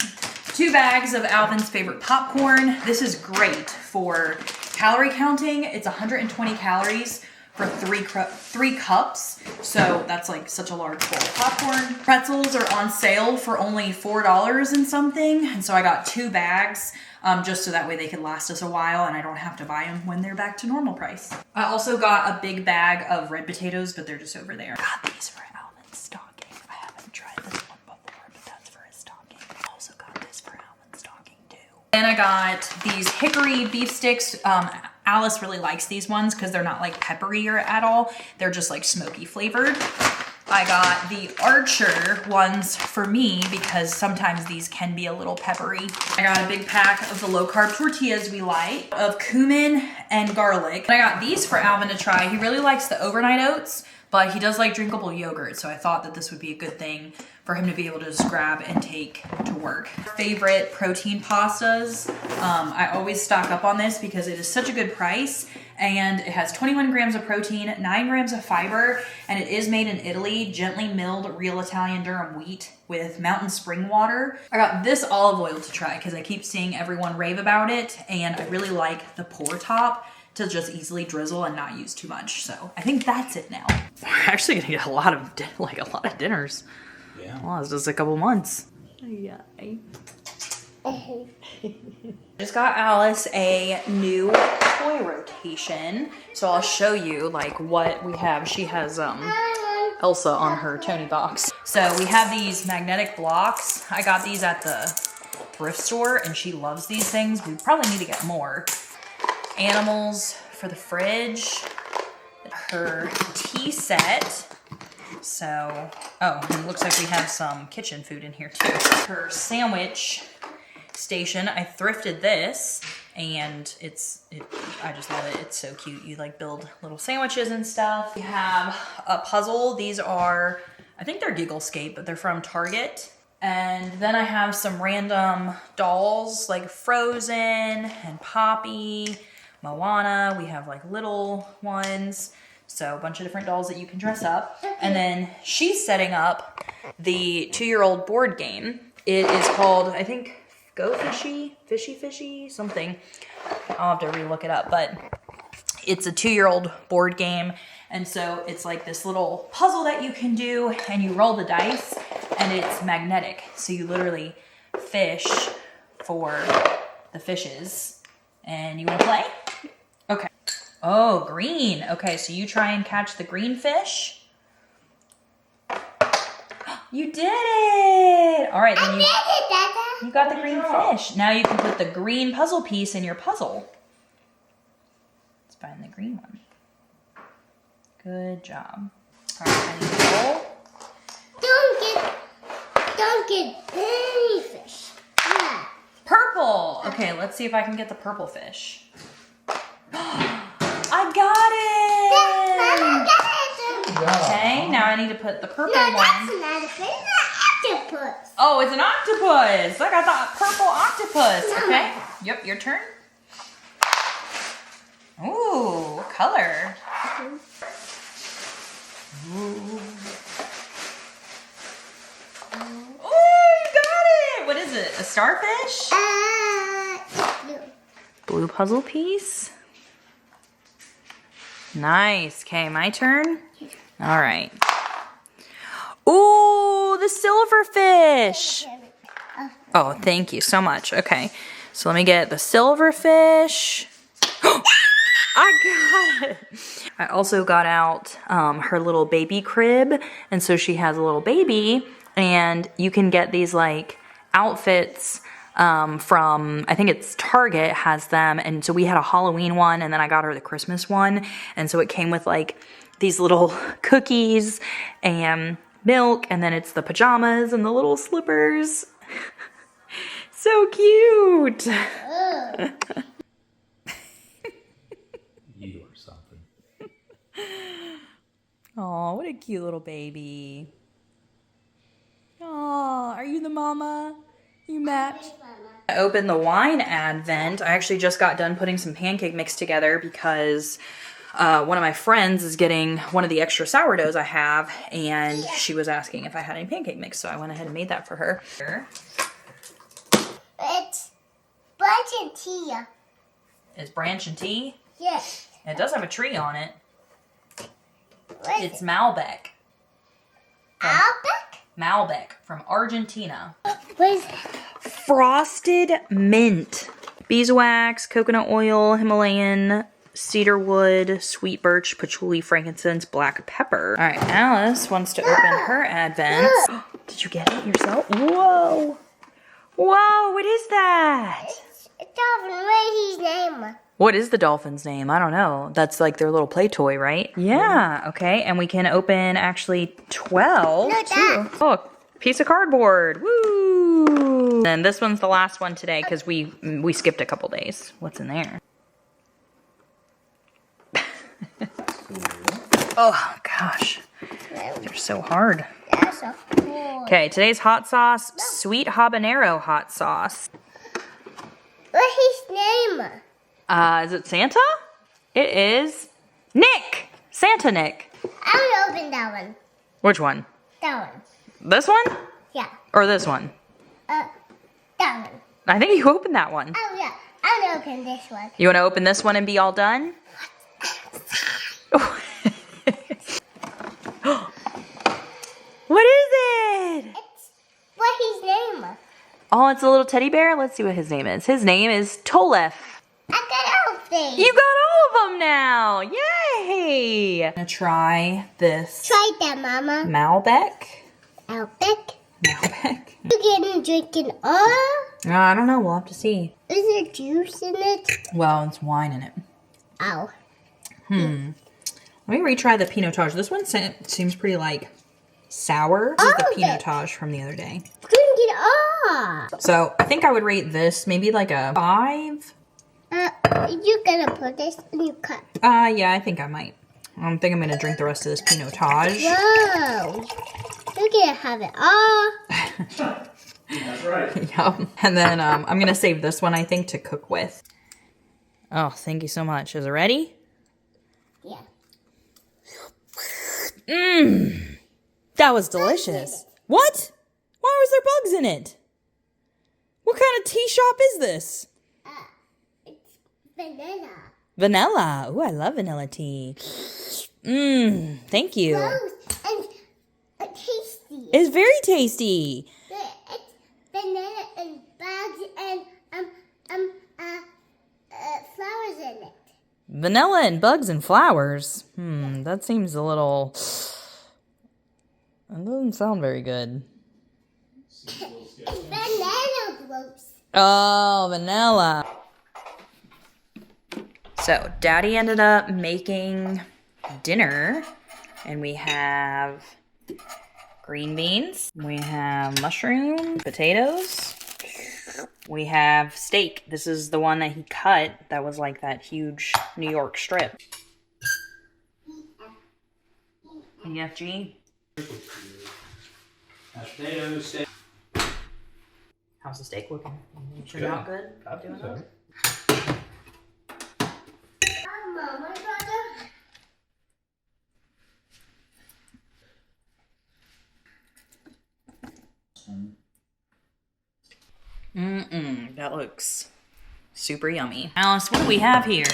2 bags of Alvin's favorite popcorn. This is great for calorie counting. It's 120 calories for 3 cups. So that's like such a large bowl of popcorn. Pretzels are on sale for only $4 and something. And so I got 2 bags just so that way they could last us a while and I don't have to buy them when they're back to normal price. I also got a big bag of red potatoes, but they're just over there. Got these for Alvin's stocking. I haven't tried this one before, but that's for his stocking. I also got this for Alvin's stocking too. Then I got these hickory beef sticks. Alice really likes these ones because they're not like peppery at all. They're just like smoky flavored. I got the Archer ones for me because sometimes these can be a little peppery. I got a big pack of the low carb tortillas we like, of cumin and garlic. And I got these for Alvin to try. He really likes the overnight oats, but he does like drinkable yogurt. So I thought that this would be a good thing for him to be able to just grab and take to work. Favorite protein pastas. I always stock up on this because it is such a good price, and it has 21 grams of protein, 9 grams of fiber, and it is made in Italy, gently milled real Italian durum wheat with mountain spring water. I got this olive oil to try because I keep seeing everyone rave about it, and I really like the pour top to just easily drizzle and not use too much. So I think that's it now. We're actually gonna get a lot of dinners. Yeah. Well, it's just a couple months. Yeah. Just got Alice a new toy rotation, so I'll show you like what we have. She has Elsa on her Tony box. So we have these magnetic blocks. I got these at the thrift store and she loves these things. We probably need to get more. Animals for the fridge. Her tea set. So, oh, and it looks like we have some kitchen food in here too. Her sandwich station, I thrifted this, and I just love it. It's so cute. You like build little sandwiches and stuff. We have a puzzle. These are, I think they're GiggleScape, but they're from Target. And then I have some random dolls like Frozen and Poppy, Moana. We have like little ones. So a bunch of different dolls that you can dress up. And then she's setting up the 2-year-old board game. It is called, I think, Go Fishy, Fishy, something. I'll have to relook it up, but it's a 2-year-old board game. And so it's like this little puzzle that you can do, and you roll the dice, and it's magnetic. So you literally fish for the fishes. And you wanna play? Okay. Oh, green. Okay, so you try and catch the green fish. You did it! All right, then you got the green fish. Now you can put the green puzzle piece in your puzzle. Let's find the green one. Good job. All right, I need to roll. Don't get any fish. Yeah. Purple. Okay, let's see if I can get the purple fish. I got it! Mama got it. Okay, now I need to put the purple No, one. that's not a fish. It's an octopus. Oh, it's an octopus. I got the purple octopus. Okay, yep, your turn. Ooh, what color? Ooh, you got it. What is it, a starfish? No. Blue puzzle piece. Nice. Okay, my turn. All right. Ooh, the silverfish. Oh, thank you so much. Okay, so let me get the silverfish. I got it. I also got out her little baby crib, and so she has a little baby, and you can get these like outfits from, I think it's Target has them, and so we had a Halloween one, and then I got her the Christmas one, and so it came with like these little cookies and milk, and then it's the pajamas and the little slippers. So cute. You or something. Oh, what a cute little baby. Oh, are you the mama? You match? I opened the wine advent. I actually just got done putting some pancake mix together because one of my friends is getting one of the extra sourdoughs I have, and she was asking if I had any pancake mix, so I went ahead and made that for her. It's branch and tea. It's branch and tea. Yes. It does have a tree on it. What is It's Malbec. Albec? Malbec from Argentina. What is Frosted mint. Beeswax, coconut oil, Himalayan, cedarwood, sweet birch, patchouli, frankincense, black pepper. All right, Alice wants to open her advents. Did you get it yourself? Whoa. Whoa, what is that? It's Alvin. What is his name? What is the dolphin's name? I don't know. That's like their little play toy, right? Yeah, okay. And we can open actually 12. No, Dad. Oh, piece of cardboard. Woo! And this one's the last one today because we skipped a couple days. What's in there? Oh, gosh. They're so hard. That's so cool. Okay, today's hot sauce, sweet habanero hot sauce. What's his name? Is it Santa? It is Nick. Santa Nick. I want to open that one. Which one? That one. This one? Yeah. Or this one? That one. I think you opened that one. Oh, yeah. I want to open this one. You want to open this one and be all done? What is it? What's his name? Oh, it's a little teddy bear. Let's see what his name is. His name is Tolef. I got everything. You got all of them now. Yay! I'm gonna try this Try that, Mama. Malbec. Malbec. Malbec. You getting drinking all? I don't know. We'll have to see. Is there juice in it? Well, it's wine in it. Oh. Let me retry the Pinotage. This one seems pretty like sour. This is the Pinotage from the other day. Drink it all. So I think I would rate this maybe like a 5. You gonna put this and you cut. Yeah, I think I might. I think I'm gonna drink the rest of this Pinotage. Whoa. You can have it all. That's right. Yep. And then I'm gonna save this one, I think, to cook with. Oh, thank you so much. Is it ready? Yeah. Mmm. That was delicious. What? Why was there bugs in it? What kind of tea shop is this? It's vanilla. Vanilla. Ooh, I love vanilla tea. Mmm. Thank you. Gross and tasty. It's very tasty. It's vanilla and bugs and flowers in it. Vanilla and bugs and flowers. That seems a little... That doesn't sound very good. It's banana gross. Oh, vanilla. So, Daddy ended up making dinner, and we have green beans, we have mushroom, potatoes, we have steak. This is the one that he cut that was like that huge New York strip. EFG. Mashed potatoes, steak. How's the steak looking? Turn Good. out good? I think so. Mama, brother. That looks super yummy. Alice, what do we have here?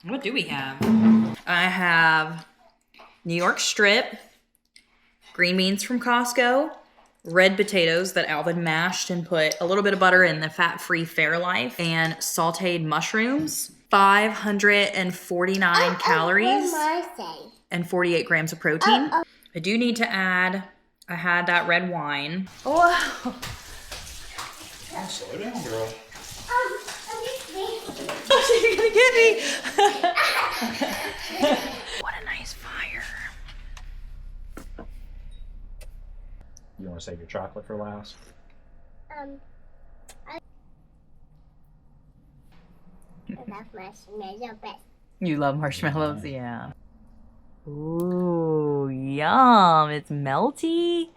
What do we have? I have New York strip, green beans from Costco, red potatoes that Alvin mashed and put a little bit of butter in the fat-free Fairlife, and sauteed mushrooms, 549 calories, and 48 grams of protein. I do need to add, I had that red wine. Oh, Slow down, girl. you're gonna get me. What a nice fire. You want to save your chocolate for last? I love marshmallow best. You love marshmallows? Yeah. Ooh, yum. It's melty.